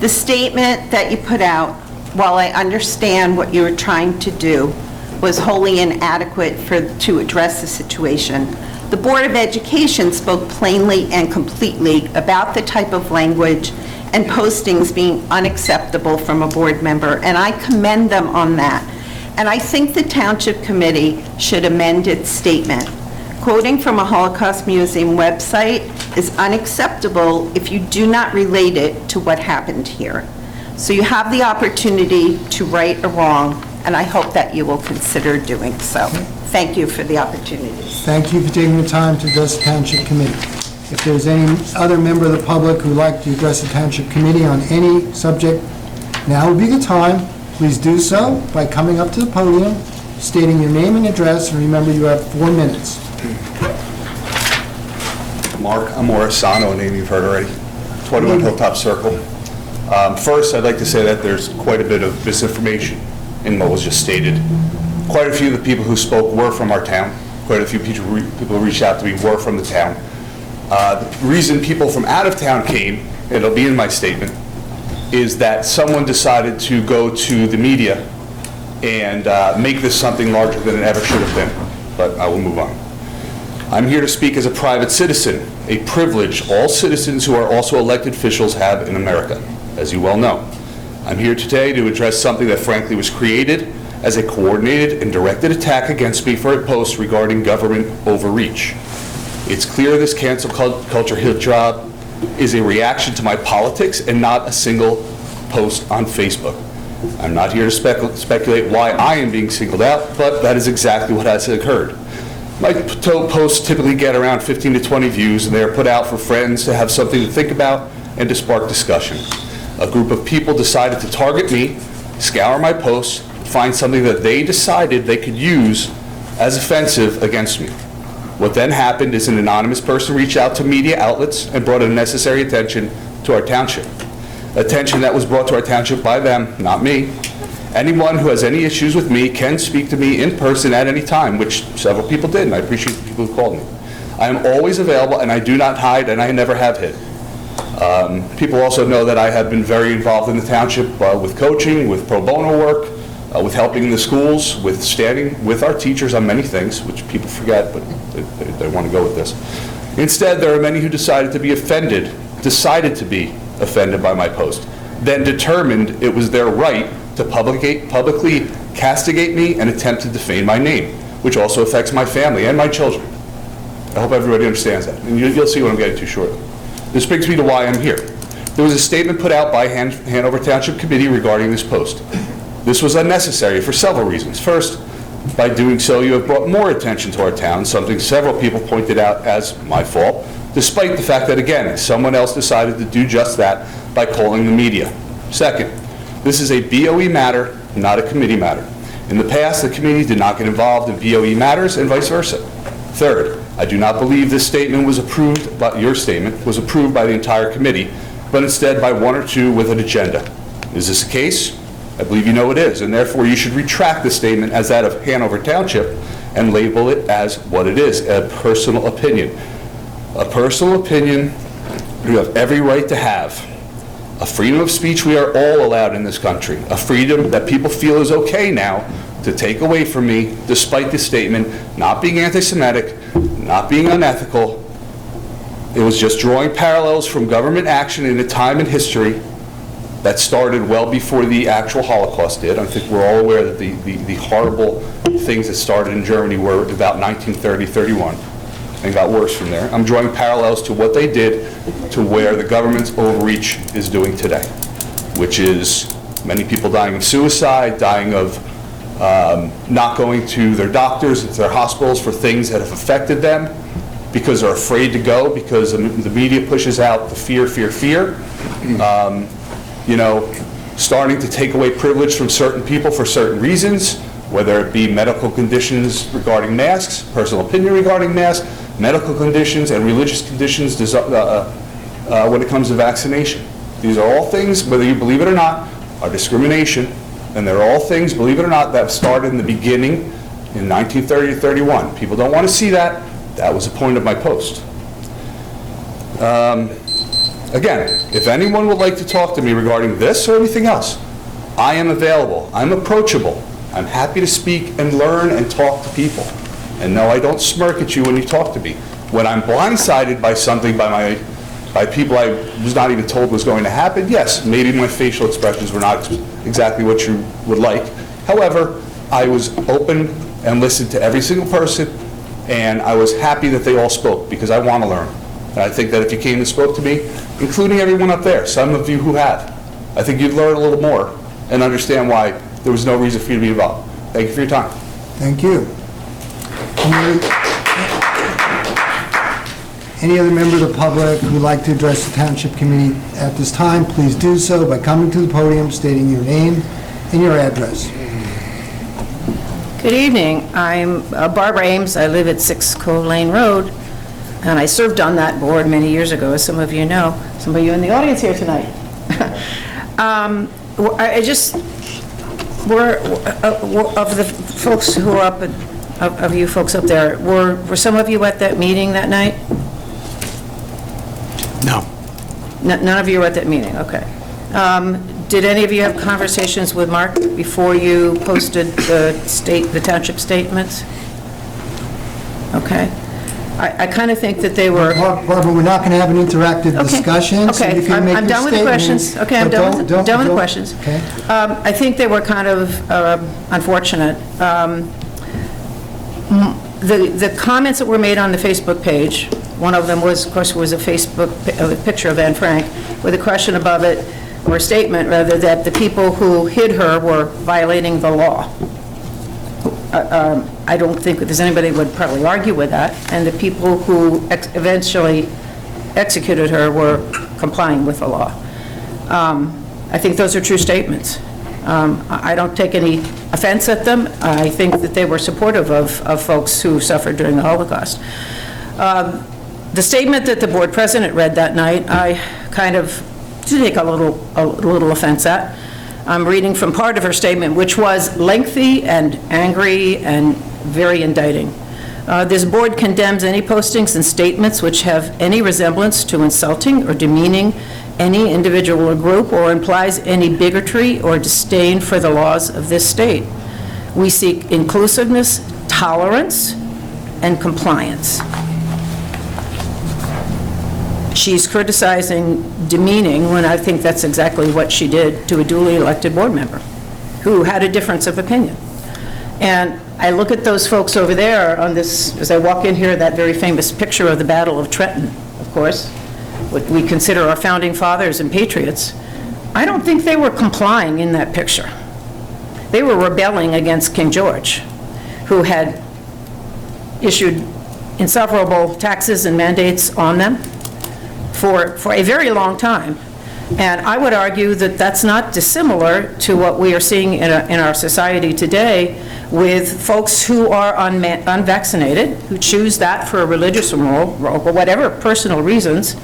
The statement that you put out, while I understand what you were trying to do, was wholly inadequate to address the situation. The Board of Education spoke plainly and completely about the type of language and postings being unacceptable from a board member, and I commend them on that. And I think the Township Committee should amend its statement. Quoting from a Holocaust Museum website is unacceptable if you do not relate it to what happened here. So you have the opportunity to right a wrong, and I hope that you will consider doing so. Thank you for the opportunity. Thank you for taking the time to address the Township Committee. If there's any other member of the public who'd like to address the Township Committee on any subject, now would be the time. Please do so by coming up to the podium, stating your name and address, and remember you have 4 minutes. Mark, I'm Morisano, a name you've heard already, 21 Hilltop Circle. First, I'd like to say that there's quite a bit of misinformation in what was just stated. Quite a few of the people who spoke were from our town. Quite a few people who reached out to me were from the town. The reason people from out of town came, it'll be in my statement, is that someone decided to go to the media and make this something larger than it ever should have been. But I will move on. I'm here to speak as a private citizen, a privilege all citizens who are also elected officials have in America, as you well know. I'm here today to address something that frankly was created as a coordinated and directed attack against me for a post regarding government overreach. It's clear this cancel culture hit job is a reaction to my politics and not a single post on Facebook. I'm not here to speculate why I am being singled out, but that is exactly what has occurred. My posts typically get around 15 to 20 views, and they are put out for friends to have something to think about and to spark discussion. A group of people decided to target me, scour my posts, find something that they decided they could use as offensive against me. What then happened is an anonymous person reached out to media outlets and brought unnecessary attention to our township. Attention that was brought to our township by them, not me. Anyone who has any issues with me can speak to me in person at any time, which several people did, and I appreciate the people who called me. I am always available, and I do not hide, and I never have hid. People also know that I have been very involved in the township with coaching, with pro bono work, with helping in the schools, with standing with our teachers on many things, which people forget, but they want to go with this. Instead, there are many who decided to be offended by my post, then determined it was their right to publicly castigate me and attempt to defame my name, which also affects my family and my children. I hope everybody understands that, and you'll see what I'm getting to shortly. This brings me to why I'm here. There was a statement put out by Hanover Township Committee regarding this post. This was unnecessary for several reasons. First, by doing so, you have brought more attention to our town, something several people pointed out as my fault, despite the fact that, again, someone else decided to do just that by calling the media. Second, this is a BOE matter, not a committee matter. In the past, the committee did not get involved in BOE matters and vice versa. Third, I do not believe this statement was approved, but your statement was approved by the entire committee, but instead by one or two with an agenda. Is this the case? I believe you know it is, and therefore you should retract the statement as that of Hanover Township and label it as what it is, a personal opinion. A personal opinion you have every right to have. a freedom of speech we are all allowed in this country, a freedom that people feel is okay now to take away from me, despite the statement not being anti-Semitic, not being unethical. It was just drawing parallels from government action in a time in history that started well before the actual Holocaust did. I think we're all aware that the horrible things that started in Germany were about 1930-31 and got worse from there. I'm drawing parallels to what they did to where the government's overreach is doing today, which is many people dying of suicide, dying of not going to their doctors and to their hospitals for things that have affected them because they're afraid to go because the media pushes out the fear, fear, fear. You know, starting to take away privilege from certain people for certain reasons, whether it be medical conditions regarding masks, personal opinion regarding masks, medical conditions and religious conditions when it comes to vaccination. These are all things, whether you believe it or not, are discrimination, and they're all things, believe it or not, that started in the beginning in 1930 to 31. People don't want to see that. That was the point of my post. Again, if anyone would like to talk to me regarding this or anything else, I am available. I'm approachable. I'm happy to speak and learn and talk to people. And no, I don't smirk at you when you talk to me. When I'm blindsided by something, by people I was not even told was going to happen, yes, maybe my facial expressions were not exactly what you would like. However, I was open and listened to every single person, and I was happy that they all spoke because I want to learn. And I think that if you came and spoke to me, including everyone up there, some of you who have, I think you'd learn a little more and understand why there was no reason for you to be involved. Thank you for your time. Thank you. Any other member of the public who would like to address the Township Committee at this time, please do so by coming to the podium, stating your name and your address. Good evening. I'm Barbara Ames. I live at 6 Cove Lane Road, and I served on that board many years ago, as some of you know. Some of you in the audience here tonight. I just, of the folks who are up, of you folks up there, were some of you at that meeting that night? No. None of you were at that meeting, okay. Did any of you have conversations with Mark before you posted the township statements? Okay. I kind of think that they were... Barbara, we're not going to have an interactive discussion. So Okay, you can make I'm your done with the questions. statements, Okay, I'm but done with the questions. Okay. I think they were kind of unfortunate. The comments that were made on the Facebook page, one of them was, of course, was a picture of Anne Frank with a question above it, or a statement rather, that the people who hid her were violating the law. I don't think that there's anybody who would probably argue with that, and the people who eventually executed her were complying with the law. I think those are true statements. I don't take any offense at them. I think that they were supportive of folks who suffered during the Holocaust. The statement that the board president read that night, I kind of take a little offense at. I'm reading from part of her statement, which was lengthy and angry and very indicting. This board condemns any postings and statements which have any resemblance to insulting or demeaning any individual or group or implies any bigotry or disdain for the laws of this state. We seek inclusiveness, tolerance, and compliance. She's criticizing demeaning when I think that's exactly what she did to a duly elected board member who had a difference of opinion. And I look at those folks over there on this, as I walk in here, that very famous picture of the Battle of Trenton, of course, what we consider our founding fathers and patriots. I don't think they were complying in that picture. They were rebelling against King George, who had issued insufferable taxes and mandates on them for a very long time. And I would argue that that's not dissimilar to what we are seeing in our society today with folks who are unvaccinated, who choose that for a religious or whatever personal reasons.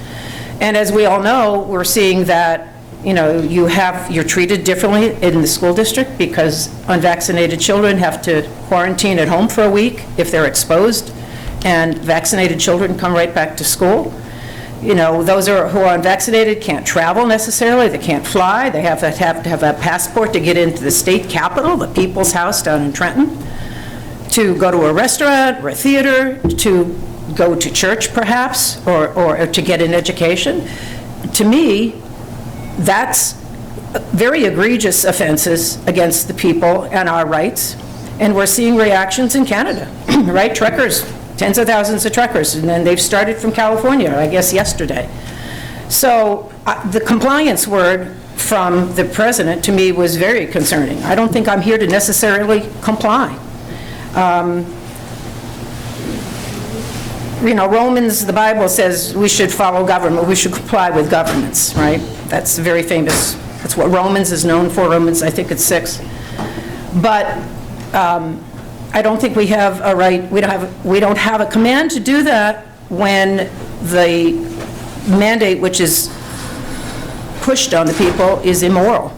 And as we all know, we're seeing that, you know, you're treated differently in the school district because unvaccinated children have to quarantine at home for a week if they're exposed, and vaccinated children come right back to school. those who are unvaccinated can't travel necessarily, they can't fly, they have to have a passport to get into the state capitol, the People's House down in Trenton, to go to a restaurant or a theater, to go to church perhaps, or to get an education. To me, that's very egregious offenses against the people and our rights, and we're seeing reactions in Canada, right? Trekkers, tens of thousands of trekkers, and then they've started from California, I guess, yesterday. So the compliance word from the president, to me, was very concerning. I don't think I'm here to necessarily comply. Romans, the Bible says we should follow government, we should comply with governments, right? That's very famous. That's what Romans is known for, Romans, I think it's 6. But I don't think we have a right, we don't have a command to do that when the mandate which is pushed on the people is immoral,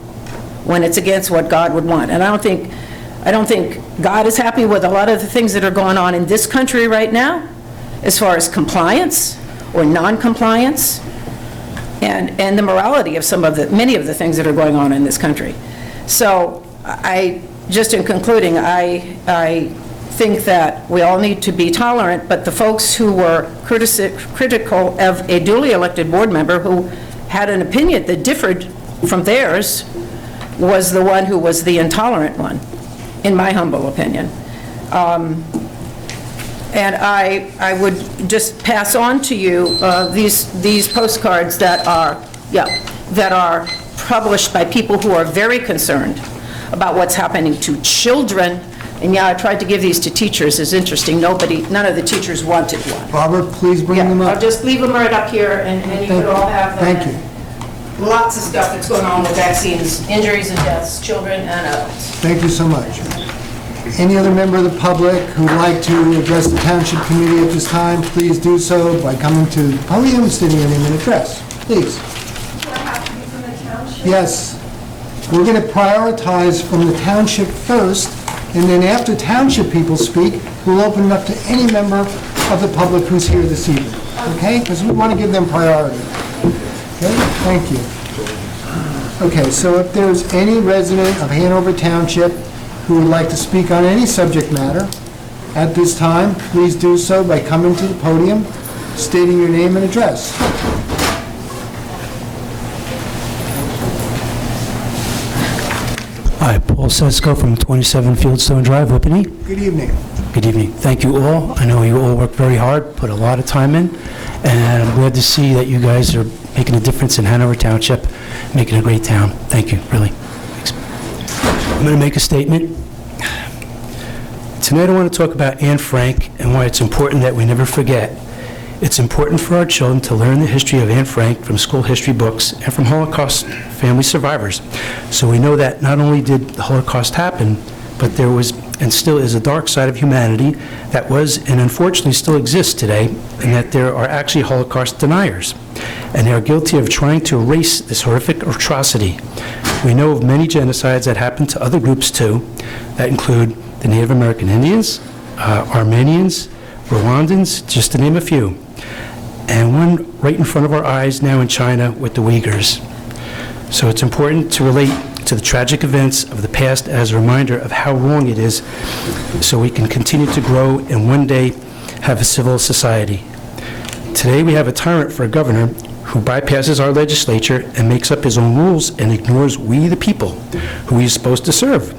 when it's against what God would want. And I don't think God is happy with a lot of the things that are going on in this country right now, as far as compliance or non-compliance, and the morality of many of the things that are going on in this country. So just in concluding, I think that we all need to be tolerant, but the folks who were critical of a duly elected board member who had an opinion that differed from theirs was the one who was the intolerant one, in my humble opinion. And I would just pass on to you these postcards that are published by people who are very concerned about what's happening to children. And I tried to give these to teachers. It's interesting. None of the teachers wanted one. Barbara, please bring them up. I'll just leave them right up here, and you could all have them. Thank you. Lots of stuff that's going on with vaccines, injuries and deaths, children and adults. Thank you so much. Any other member of the public who would like to address the Township Committee at this time, please do so by coming to the podium, stating your name and address. Please. Do I have to be from the Township? Yes. We're going to prioritize from the Township first, and then after Township people speak, we'll open it up to any member of the public who's here this evening. Okay? Because we want to give them priority. Okay? Thank you. Okay, so if there's any resident of Hanover Township who would like to speak on any subject matter at this time, please do so by coming to the podium, stating your name and address. Hi, Paul Sesko from 27 Fieldstone Drive, Whippany. Good evening. Good evening. Thank you all. I know you all work very hard, put a lot of time in, and I'm glad to see that you guys are making a difference in Hanover Township, making a great town. Thank you, really. Thanks. I'm going to make a statement. Tonight I want to talk about Anne Frank and why it's important that we never forget. It's important for our children to learn the history of Anne Frank from school history books and from Holocaust family survivors. So we know that not only did the Holocaust happen, but there was and still is a dark side of humanity that was and unfortunately still exists today, and that there are actually Holocaust deniers. And they are guilty of trying to erase this horrific atrocity. We know of many genocides that happened to other groups too, that include the Native American Indians, Armenians, Rwandans, just to name a few. And one right in front of our eyes now in China with the Uyghurs. So it's important to relate to the tragic events of the past as a reminder of how wrong it is, so we can continue to grow and one day have a civil society. Today we have a tyrant for a governor who bypasses our legislature and makes up his own rules and ignores we the people who he is supposed to serve.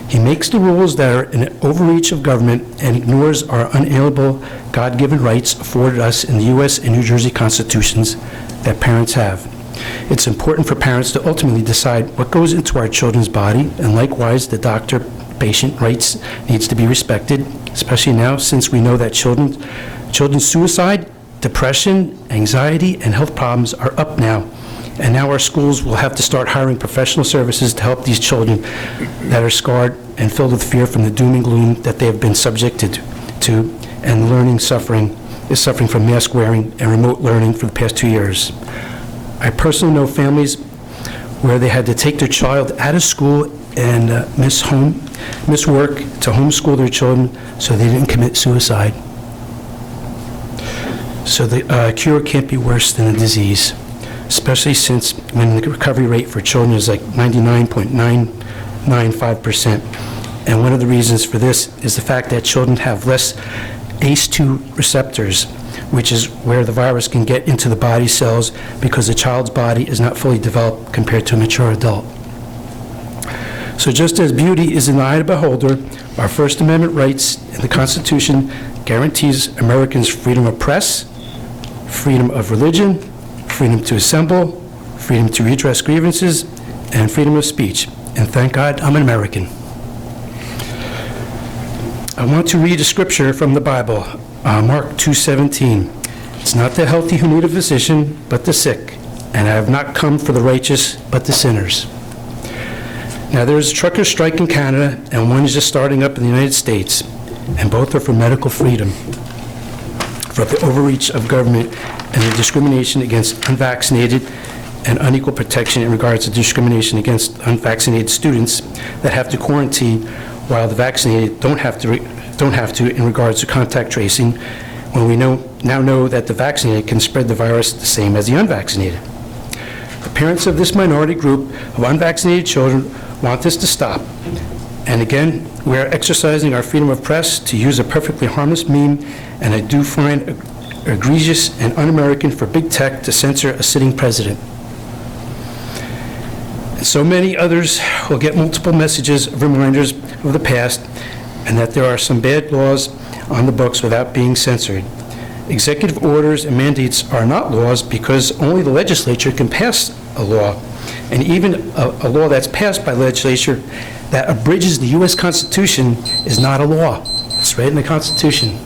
He makes the rules that are an overreach of government and ignores our unalienable God-given rights afforded us in the U.S. and New Jersey constitutions that parents have. It's important for parents to ultimately decide what goes into our children's body, and likewise the doctor-patient rights needs to be respected, especially now since we know that children's suicide, depression, anxiety, and health problems are up now. And now our schools will have to start hiring professional services to help these children that are scarred and filled with fear from the doom and gloom that they have been subjected to, and learning suffering from mask wearing and remote learning for the past 2 years. I personally know families where they had to take their child out of school and miss work to homeschool their children so they didn't commit suicide. So the cure can't be worse than the disease, especially since when the recovery rate for children is like 99.995%. And one of the reasons for this is the fact that children have less ACE2 receptors, which is where the virus can get into the body cells because the child's body is not fully developed compared to a mature adult. So just as beauty is in the eye of the beholder, our First Amendment rights in the Constitution guarantees Americans freedom of press, freedom of religion, freedom to assemble, freedom to redress grievances, and freedom of speech. And thank God I'm an American. I want to read a scripture from the Bible, Mark 2:17. It's not the healthy who need a physician, but the sick. And I have not come for the righteous, but the sinners. Now, there's a trucker strike in Canada, and one is just starting up in the United States, and both are for medical freedom, for the overreach of government and the discrimination against unvaccinated and unequal protection in regards to discrimination against unvaccinated students that have to quarantine while the vaccinated don't have to in regards to contact tracing, when we now know that the vaccinated can spread the virus the same as the unvaccinated. The parents of this minority group of unvaccinated children want this to stop. And again, we are exercising our freedom of press to use a perfectly harmless meme, and I do find egregious and un-American for big tech to censor a sitting president. And so many others will get multiple messages of reminders of the past, and that there are some bad laws on the books without being censored. Executive orders and mandates are not laws because only the legislature can pass a law. And even a law that's passed by legislature that abridges the U.S. Constitution is not a law. It's right in the Constitution.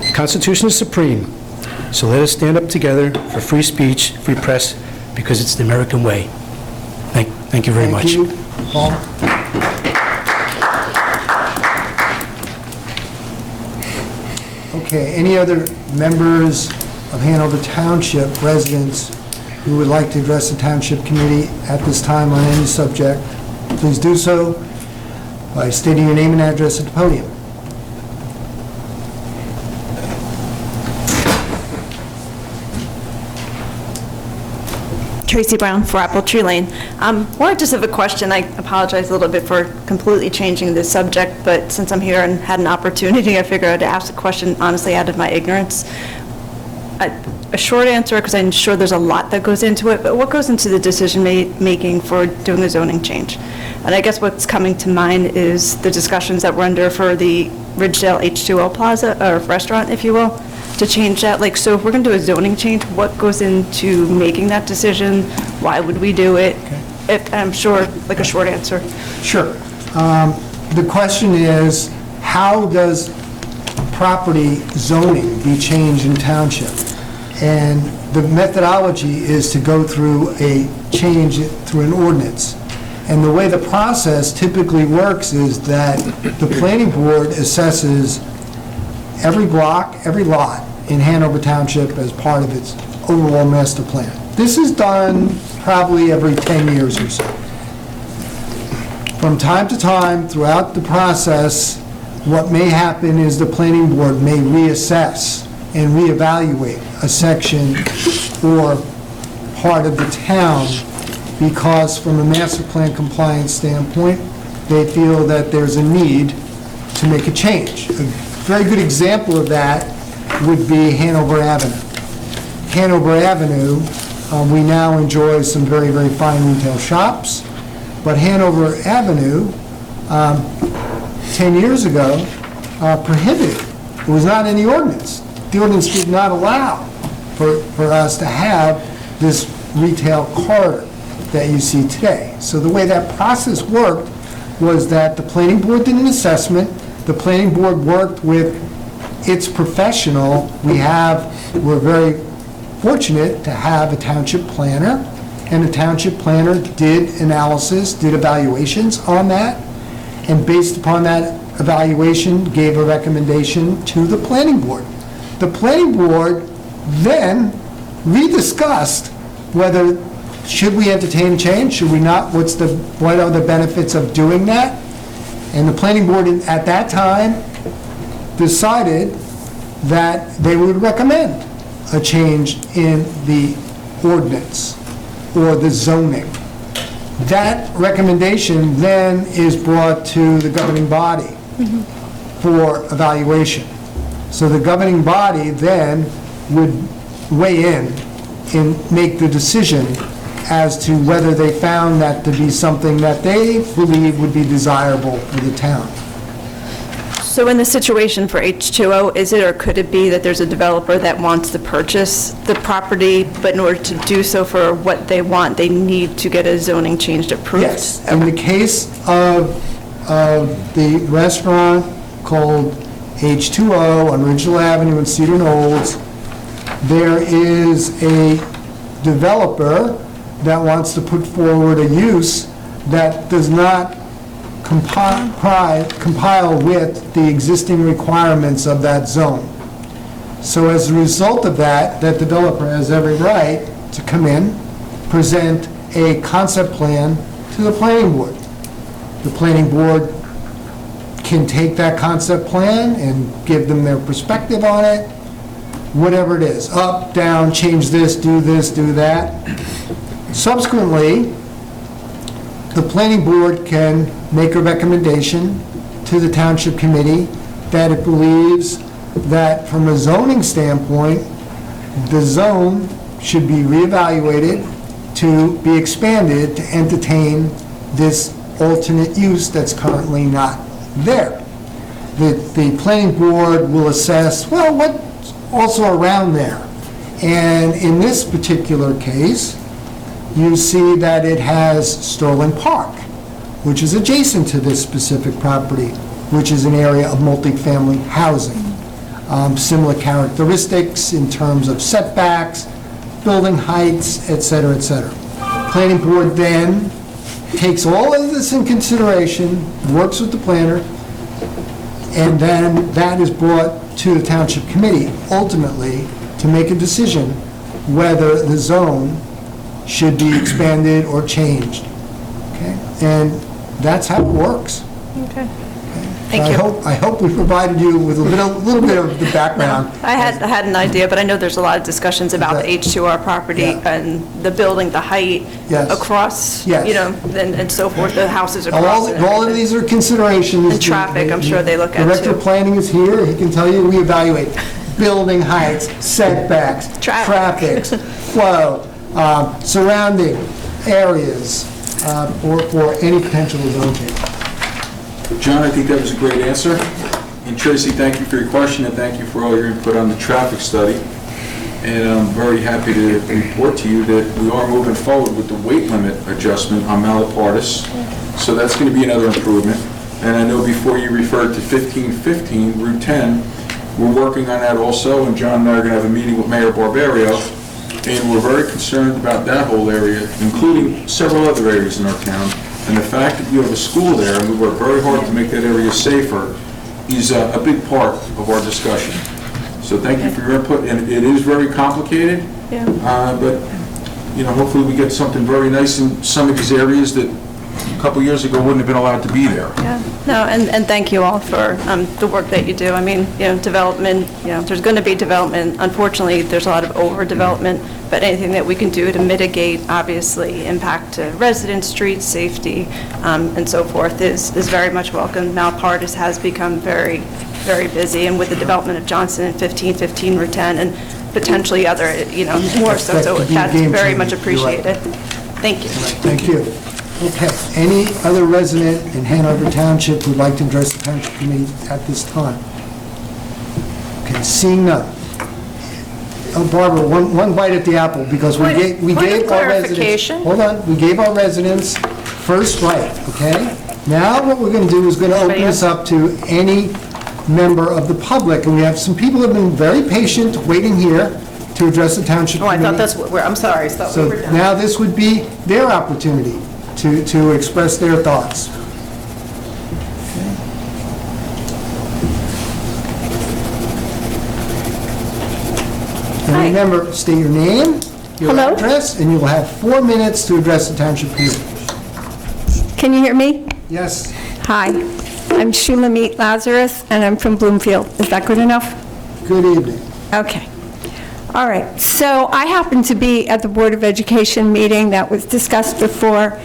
The Constitution is supreme. So let us stand up together for free speech, free press, because it's the American way. Thank you very much. Thank you, Paul. Okay, any other members of Hanover Township residents who would like to address the Township Committee at this time on any subject, please do so by stating your name and address at the podium. Tracy Brown, 4 Apple Tree Lane. Well, I just have a question. I apologize a little bit for completely changing the subject, but since I'm here and had an opportunity, I figured I'd ask a question honestly out of my ignorance. A short answer, because I'm sure there's a lot that goes into it, but what goes into the decision-making for doing a zoning change? And I guess what's coming to mind is the discussions that we're under for the Ridgedale H2O Plaza, or restaurant, if you will, to change that. Like, so if we're going to do a zoning change, what goes into making that decision? Why would we do it? If, I'm sure, like a short answer. Sure. The question is, how does property zoning be changed in township? And the methodology is to go through a change through an ordinance. And the way the process typically works is that the planning board assesses every block, every lot in Hanover Township as part of its overall master plan. This is done probably every 10 years or so. From time to time, throughout the process, what may happen is the planning board may reassess and reevaluate a section or part of the town because from a master plan compliance standpoint, they feel that there's a need to make a change. A very good example of that would be Hanover Avenue. Hanover Avenue, we now enjoy some very, very fine retail shops, but Hanover Avenue, 10 years ago, prohibited. It was not in the ordinance. The ordinance did not allow for us to have this retail corridor that you see today. So the way that process worked was that the planning board did an assessment, the planning board worked with its professional. We're very fortunate to have a township planner, and the township planner did analysis, did evaluations on that, and based upon that evaluation, gave a recommendation to the planning board. The planning board then rediscussed whether should we entertain change, should we not, what are the benefits of doing that? And the planning board at that time decided that they would recommend a change in the ordinance or the zoning. That recommendation then is brought to the governing body for evaluation. So the governing body then would weigh in and make the decision as to whether they found that to be something that they believe would be desirable for the town. So in the situation for H2O, is it or could it be that there's a developer that wants to purchase the property, but in order to do so for what they want, they need to get a zoning change approved? Yes. In the case of the restaurant called H2O on Ridgeville Avenue in Cedar Knolls, there is a developer that wants to put forward a use that does not compile with the existing requirements of that zone. So as a result of that, that developer has every right to come in, present a concept plan to the planning board. The planning board can take that concept plan and give them their perspective on it, whatever it is, up, down, change this, do that. Subsequently, the planning board can make a recommendation to the township committee that it believes that from a zoning standpoint, the zone should be reevaluated to be expanded to entertain this alternate use that's currently not there. The planning board will assess, well, what's also around there? And in this particular case, you see that it has Sterling Park, which is adjacent to this specific property, which is an area of multifamily housing. Similar characteristics in terms of setbacks, building heights, et cetera, et cetera. Planning board then takes all of this in consideration, works with the planner, and then that is brought to the township committee ultimately to make a decision whether the zone should be expanded or changed. Okay? And that's how it works. Okay. Thank you. I hope we provided you with a little bit of the background. I had an idea, but I know there's a lot of discussions about the H2R property and the building, the height across, Yes. you know, and so forth, the houses across. All of these are considerations. And traffic, I'm sure they look at Director too. of Planning is here, he can tell you we evaluate building heights, setbacks, traffic, flow, surrounding areas for any potential zone change. John, I think that was a great answer. And Tracy, thank you for your question, and thank you for all your input on the traffic study. And I'm very happy to report to you that we are moving forward with the weight limit adjustment on Malapartis. So that's going to be another improvement. And I know before you referred to 1515, Route 10, we're working on that also, and John and I are going to have a meeting with Mayor Barbario, and we're very concerned about that whole area, including several other areas in our town. And the fact that you have a school there, and we work very hard to make that area safer, is a big part of our discussion. So thank you for your input, and it is very complicated, but you know, hopefully we get something very nice in some of these areas that a couple years ago wouldn't have been allowed to be there. Yeah, no, and thank you all for the work that you do. I mean, you know, development, you know, there's going to be development. Unfortunately, there's a lot of overdevelopment, but anything that we can do to mitigate, obviously, impact to residents, streets, safety, and so forth is very much welcome. Malapartis has become very, very busy, and with the development of Johnson and 1515 Route 10 and potentially other, you know, more so that's very much appreciated. Thank you. Thank you. Okay, any other resident in Hanover Township who'd like to address the Township Committee at this time? Okay, seeing none. Oh, Barbara, one bite at the apple, because we gave our residents... Hold on, we gave our residents first right, okay? Now what we're going to do is going to open this up to any member of the public, and we have some people who have been very patient, waiting here to address the Township Committee. Oh, I thought that's what I'm sorry, I thought we So were done. now this would be their opportunity to express their thoughts. And remember, state your name, your address, and you'll have 4 minutes to address the Township Committee. Can you hear me? Yes. Hi, I'm Shulamit Lazarus, and I'm from Bloomfield. Is that good enough? Good evening. Okay. All right. So I happened to be at the Board of Education meeting that was discussed before,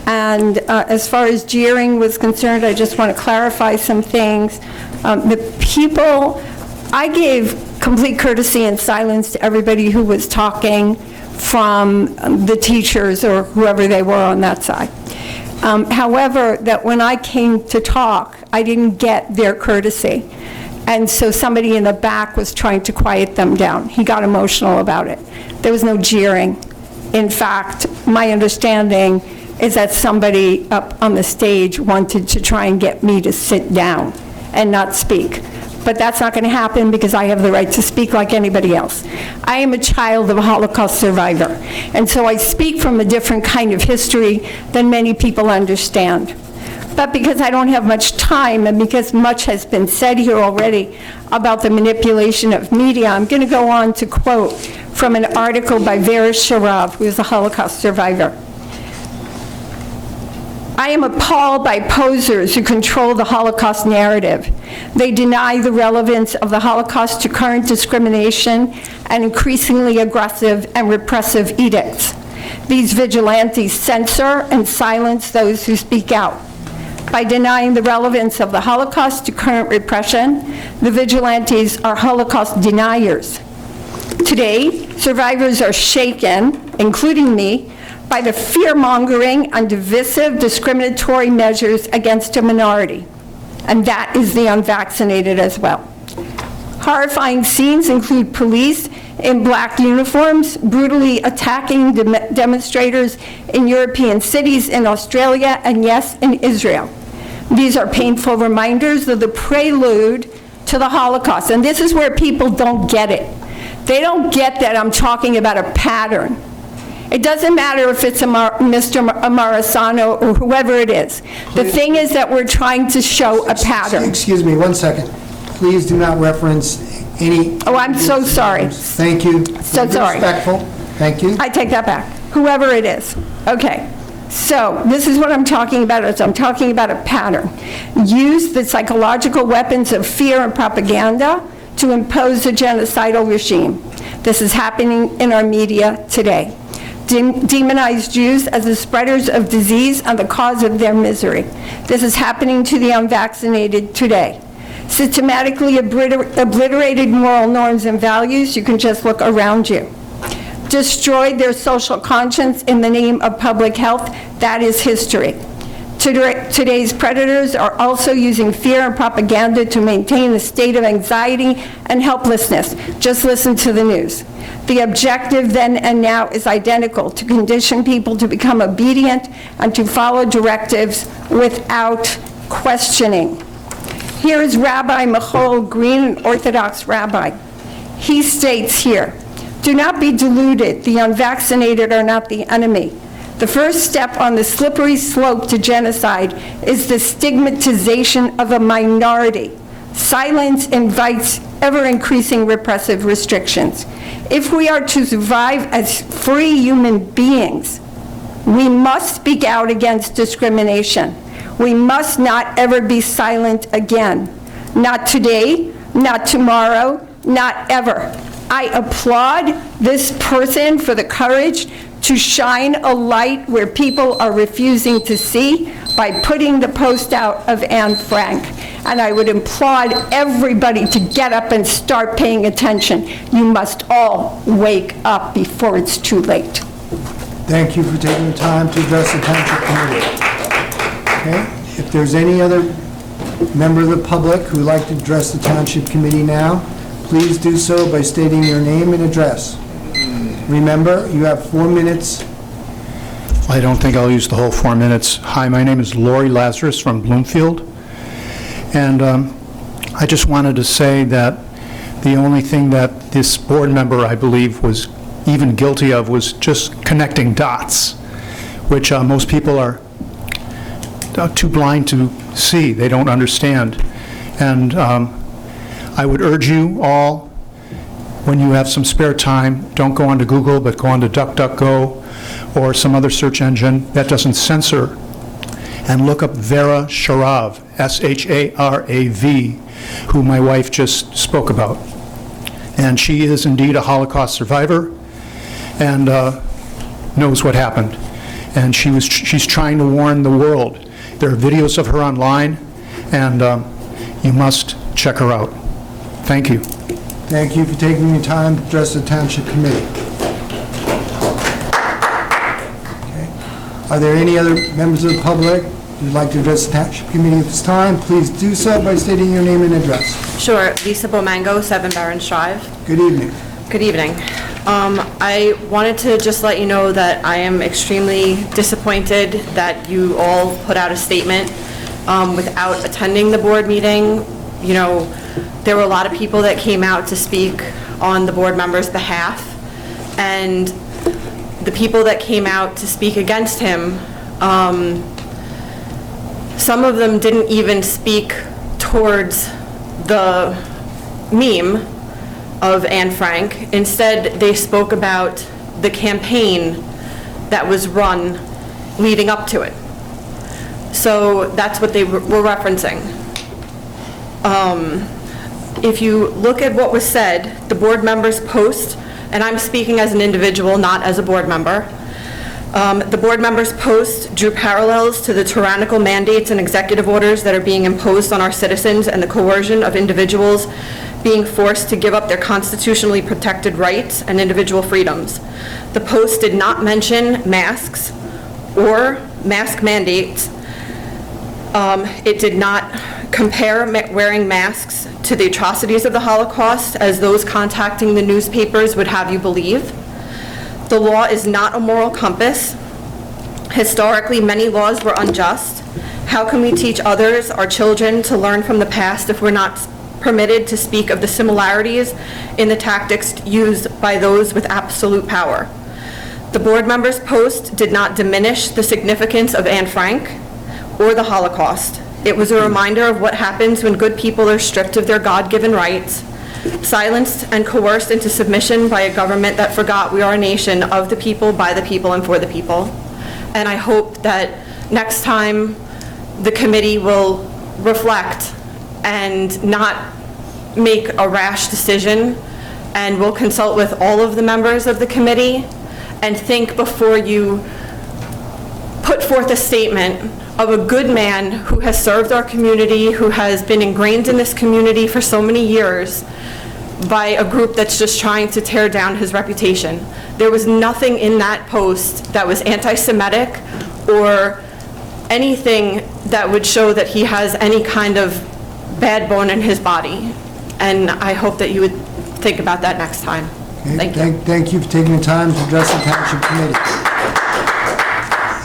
and as far as jeering was concerned, I just want to clarify some things. I gave complete courtesy and silence to everybody who was talking from the teachers or whoever they were on that side. However, that when I came to talk, I didn't get their courtesy. And so somebody in the back was trying to quiet them down. He got emotional about it. There was no jeering. In fact, my understanding is that somebody up on the stage wanted to try and get me to sit down and not speak. But that's not going to happen because I have the right to speak like anybody else. I am a child of a Holocaust survivor, and so I speak from a different kind of history than many people understand. But because I don't have much time, and because much has been said here already about the manipulation of media, I'm going to go on to quote from an article by Vera Sharav, who is a Holocaust survivor. I am appalled by posers who control the Holocaust narrative. They deny the relevance of the Holocaust to current discrimination and increasingly aggressive and repressive edicts. These vigilantes censor and silence those who speak out. By denying the relevance of the Holocaust to current repression, the vigilantes are Holocaust deniers. Today, survivors are shaken, including me, by the fear-mongering and divisive discriminatory measures against a minority, and that is the unvaccinated as well. Horrifying scenes include police in black uniforms brutally attacking demonstrators in European cities, in Australia, and yes, in Israel. These are painful reminders of the prelude to the Holocaust, and this is where people don't get it. They don't get that I'm talking about a pattern. It doesn't matter if it's Mr. Marisano or whoever it is. The thing is that we're trying to show a pattern. Excuse me, 1 second. Please do not reference any... Oh, I'm so sorry. Thank you. So sorry. Respectful. Thank you. I take that back. Whoever it is. Okay. So this is what I'm talking about. I'm talking about a pattern. Use the psychological weapons of fear and propaganda to impose a genocidal regime. This is happening in our media today. Demonize Jews as the spreaders of disease and the cause of their misery. This is happening to the unvaccinated today. Systematically obliterated moral norms and values, you can just look around you. Destroyed their social conscience in the name of public health, that is history. Today's predators are also using fear and propaganda to maintain a state of anxiety and helplessness. Just listen to the news. The objective then and now is identical: to condition people to become obedient and to follow directives without questioning. Here is Rabbi Michael Green, an Orthodox rabbi. He states here, "Do not be deluded. The unvaccinated are not the enemy. The first step on the slippery slope to genocide is the stigmatization of a minority. Silence invites ever-increasing repressive restrictions. If we are to survive as free human beings, we must speak out against discrimination. We must not ever be silent again. Not today, not tomorrow, not ever." I applaud this person for the courage to shine a light where people are refusing to see by putting the post out of Anne Frank. And I would applaud everybody to get up and start paying attention. You must all wake up before it's too late. Thank you for taking the time to address the Township Committee. Okay, if there's any other member of the public who would like to address the Township Committee now, please do so by stating your name and address. Remember, you have 4 minutes. I don't think I'll use the whole 4 minutes. Hi, my name is Lori Lazarus from Bloomfield, and I just wanted to say that the only thing that this board member, I believe, was even guilty of was just connecting dots, which most people are too blind to see. They don't understand. And I would urge you all, when you have some spare time, don't go onto Google, but go onto DuckDuckGo or some other search engine that doesn't censor, and look up Vera Sharav, S-H-A-R-A-V, who my wife just spoke about. and she is indeed a Holocaust survivor and knows what happened. And she's trying to warn the world. There are videos of her online, and you must check her out. Thank you. Thank you for taking your time to address the Township Committee. Okay. Are there any other members of the public who would like to address the Township Committee at this time? Please do so by stating your name and address. Sure, Lisa Bomango, 7 Barron's Drive. Good evening. Good evening. I wanted to just let you know that I am extremely disappointed that you all put out a statement without attending the board meeting. You know, there were a lot of people that came out to speak on the board members' behalf, and the people that came out to speak against him, some of them didn't even speak towards the meme of Anne Frank. Instead, they spoke about the campaign that was run leading up to it. So that's what they were referencing. If you look at what was said, the board members post, and I'm speaking as an individual, not as a board member, the board members' post drew parallels to the tyrannical mandates and executive orders that are being imposed on our citizens and the coercion of individuals being forced to give up their constitutionally protected rights and individual freedoms. The post did not mention masks or mask mandates. It did not compare wearing masks to the atrocities of the Holocaust, as those contacting the newspapers would have you believe. The law is not a moral compass. Historically, many laws were unjust. How can we teach others, our children, to learn from the past if we're not permitted to speak of the similarities in the tactics used by those with absolute power? The board members' post did not diminish the significance of Anne Frank or the Holocaust. It was a reminder of what happens when good people are stripped of their God-given rights, silenced and coerced into submission by a government that forgot we are a nation of the people, by the people, and for the people. And I hope that next time the committee will reflect and not make a rash decision, and will consult with all of the members of the committee and think before you put forth a statement of a good man who has served our community, who has been ingrained in this community for so many years, by a group that's just trying to tear down his reputation. There was nothing in that post that was anti-Semitic or anything that would show that he has any kind of bad bone in his body. And I hope that you would think about that next time. Thank you. Thank you for taking the time to address the Township Committee.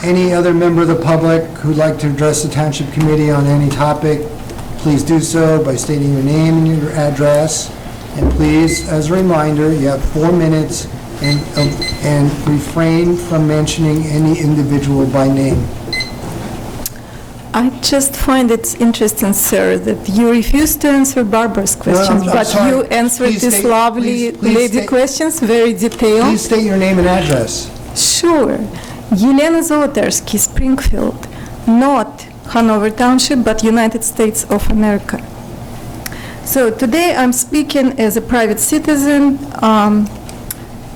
Any other member of the public who'd like to address the Township Committee on any topic, please do so by stating your name and your address. And please, as a reminder, you have 4 minutes, and refrain from mentioning any individual by name. I just find it interesting, sir, that you refuse to answer Barbara's questions, I'm but sorry. you answered Please these state- lovely please lady state- questions, very detailed. Please state your name and address. Sure. Yelena Zolotarsky, Springfield, not Hanover Township, but United States of America. So today I'm speaking as a private citizen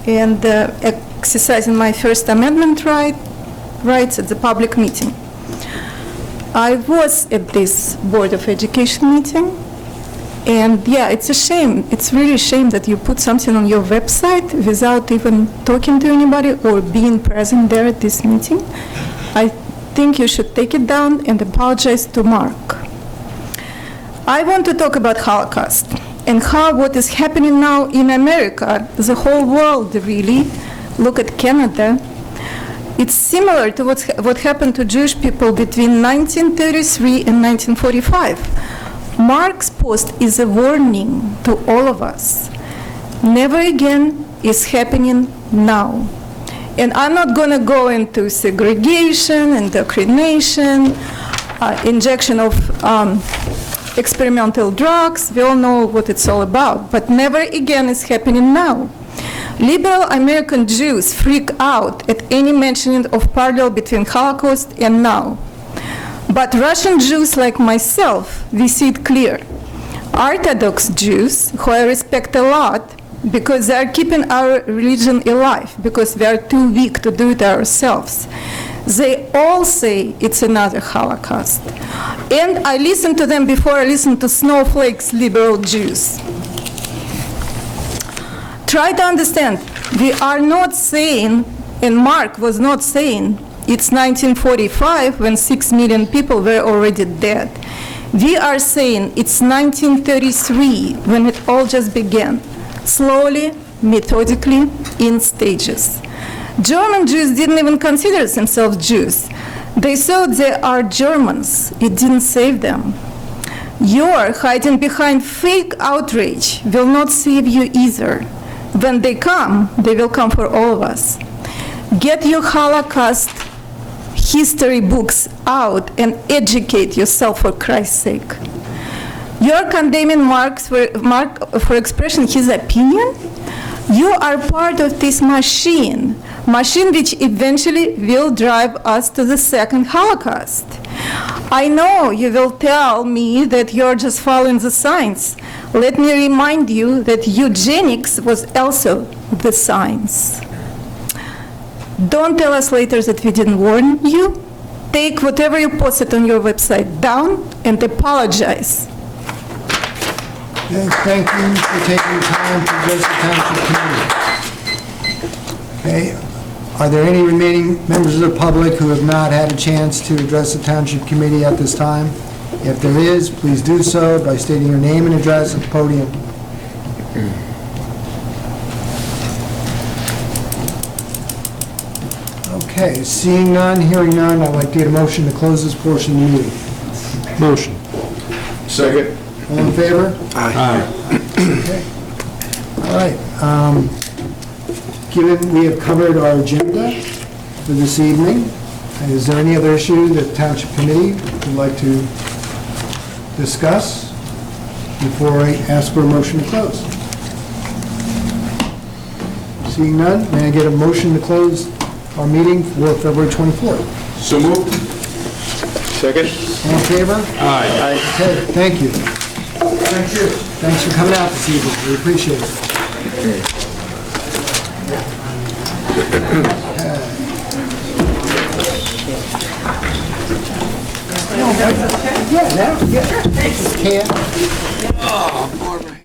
and exercising my First Amendment rights at the public meeting. I was at this Board of Education meeting, and yeah, it's a shame. It's really a shame that you put something on your website without even talking to anybody or being present there at this meeting. I think you should take it down and apologize to Mark. I want to talk about Holocaust and how what is happening now in America, the whole world really, look at Canada. It's similar to what happened to Jewish people between 1933 and 1945. Mark's post is a warning to all of us. Never again is happening now. And I'm not going to go into segregation, indoctrination, injection of experimental drugs. We all know what it's all about. But never again is happening now. Liberal American Jews freak out at any mentioning of parallel between Holocaust and now. But Russian Jews like myself, we see it clear. Orthodox Jews, who I respect a lot, because they are keeping our religion alive, because we are too weak to do it ourselves. They all say it's another Holocaust. And I listen to them before I listen to snowflakes, liberal Jews. Try to understand, we are not saying, and Mark was not saying, it's 1945 when 6 million people were already dead. We are saying it's 1933 when it all just began, slowly, methodically, in stages. German Jews didn't even consider themselves Jews. They thought they are Germans. It didn't save them. Your hiding behind fake outrage will not save you either. When they will come for all of us. Get your Holocaust history books out and educate yourself for Christ's sake. You're condemning Mark for expressing his opinion? You are part of this machine which eventually will drive us to the second Holocaust. I know you will tell me that you're just following the science. Let me remind you that eugenics was also the science. Don't tell us later that we didn't warn you. Take whatever you posted on your website down and apologize. Okay, thank you for taking time to address the Township Committee. Okay, are there any remaining members of the public who have not had a chance to address the Township Committee at this time? If there is, please do so by stating your name and address at the podium. Okay, seeing none, hearing none, I'd like to get a motion to close this portion of the meeting. Motion. Second. All in favor? Aye. Okay. All right. Given we have covered our agenda for this evening, is there any other issue that the Township Committee would like to discuss before I ask for a motion to close? Seeing none, may I get a motion to close our meeting for February 24th? So moved. Second. All in favor? Aye. Okay, thank you. Thank you. Thanks for coming out this evening. We appreciate it. Yeah, now, yeah. Can't.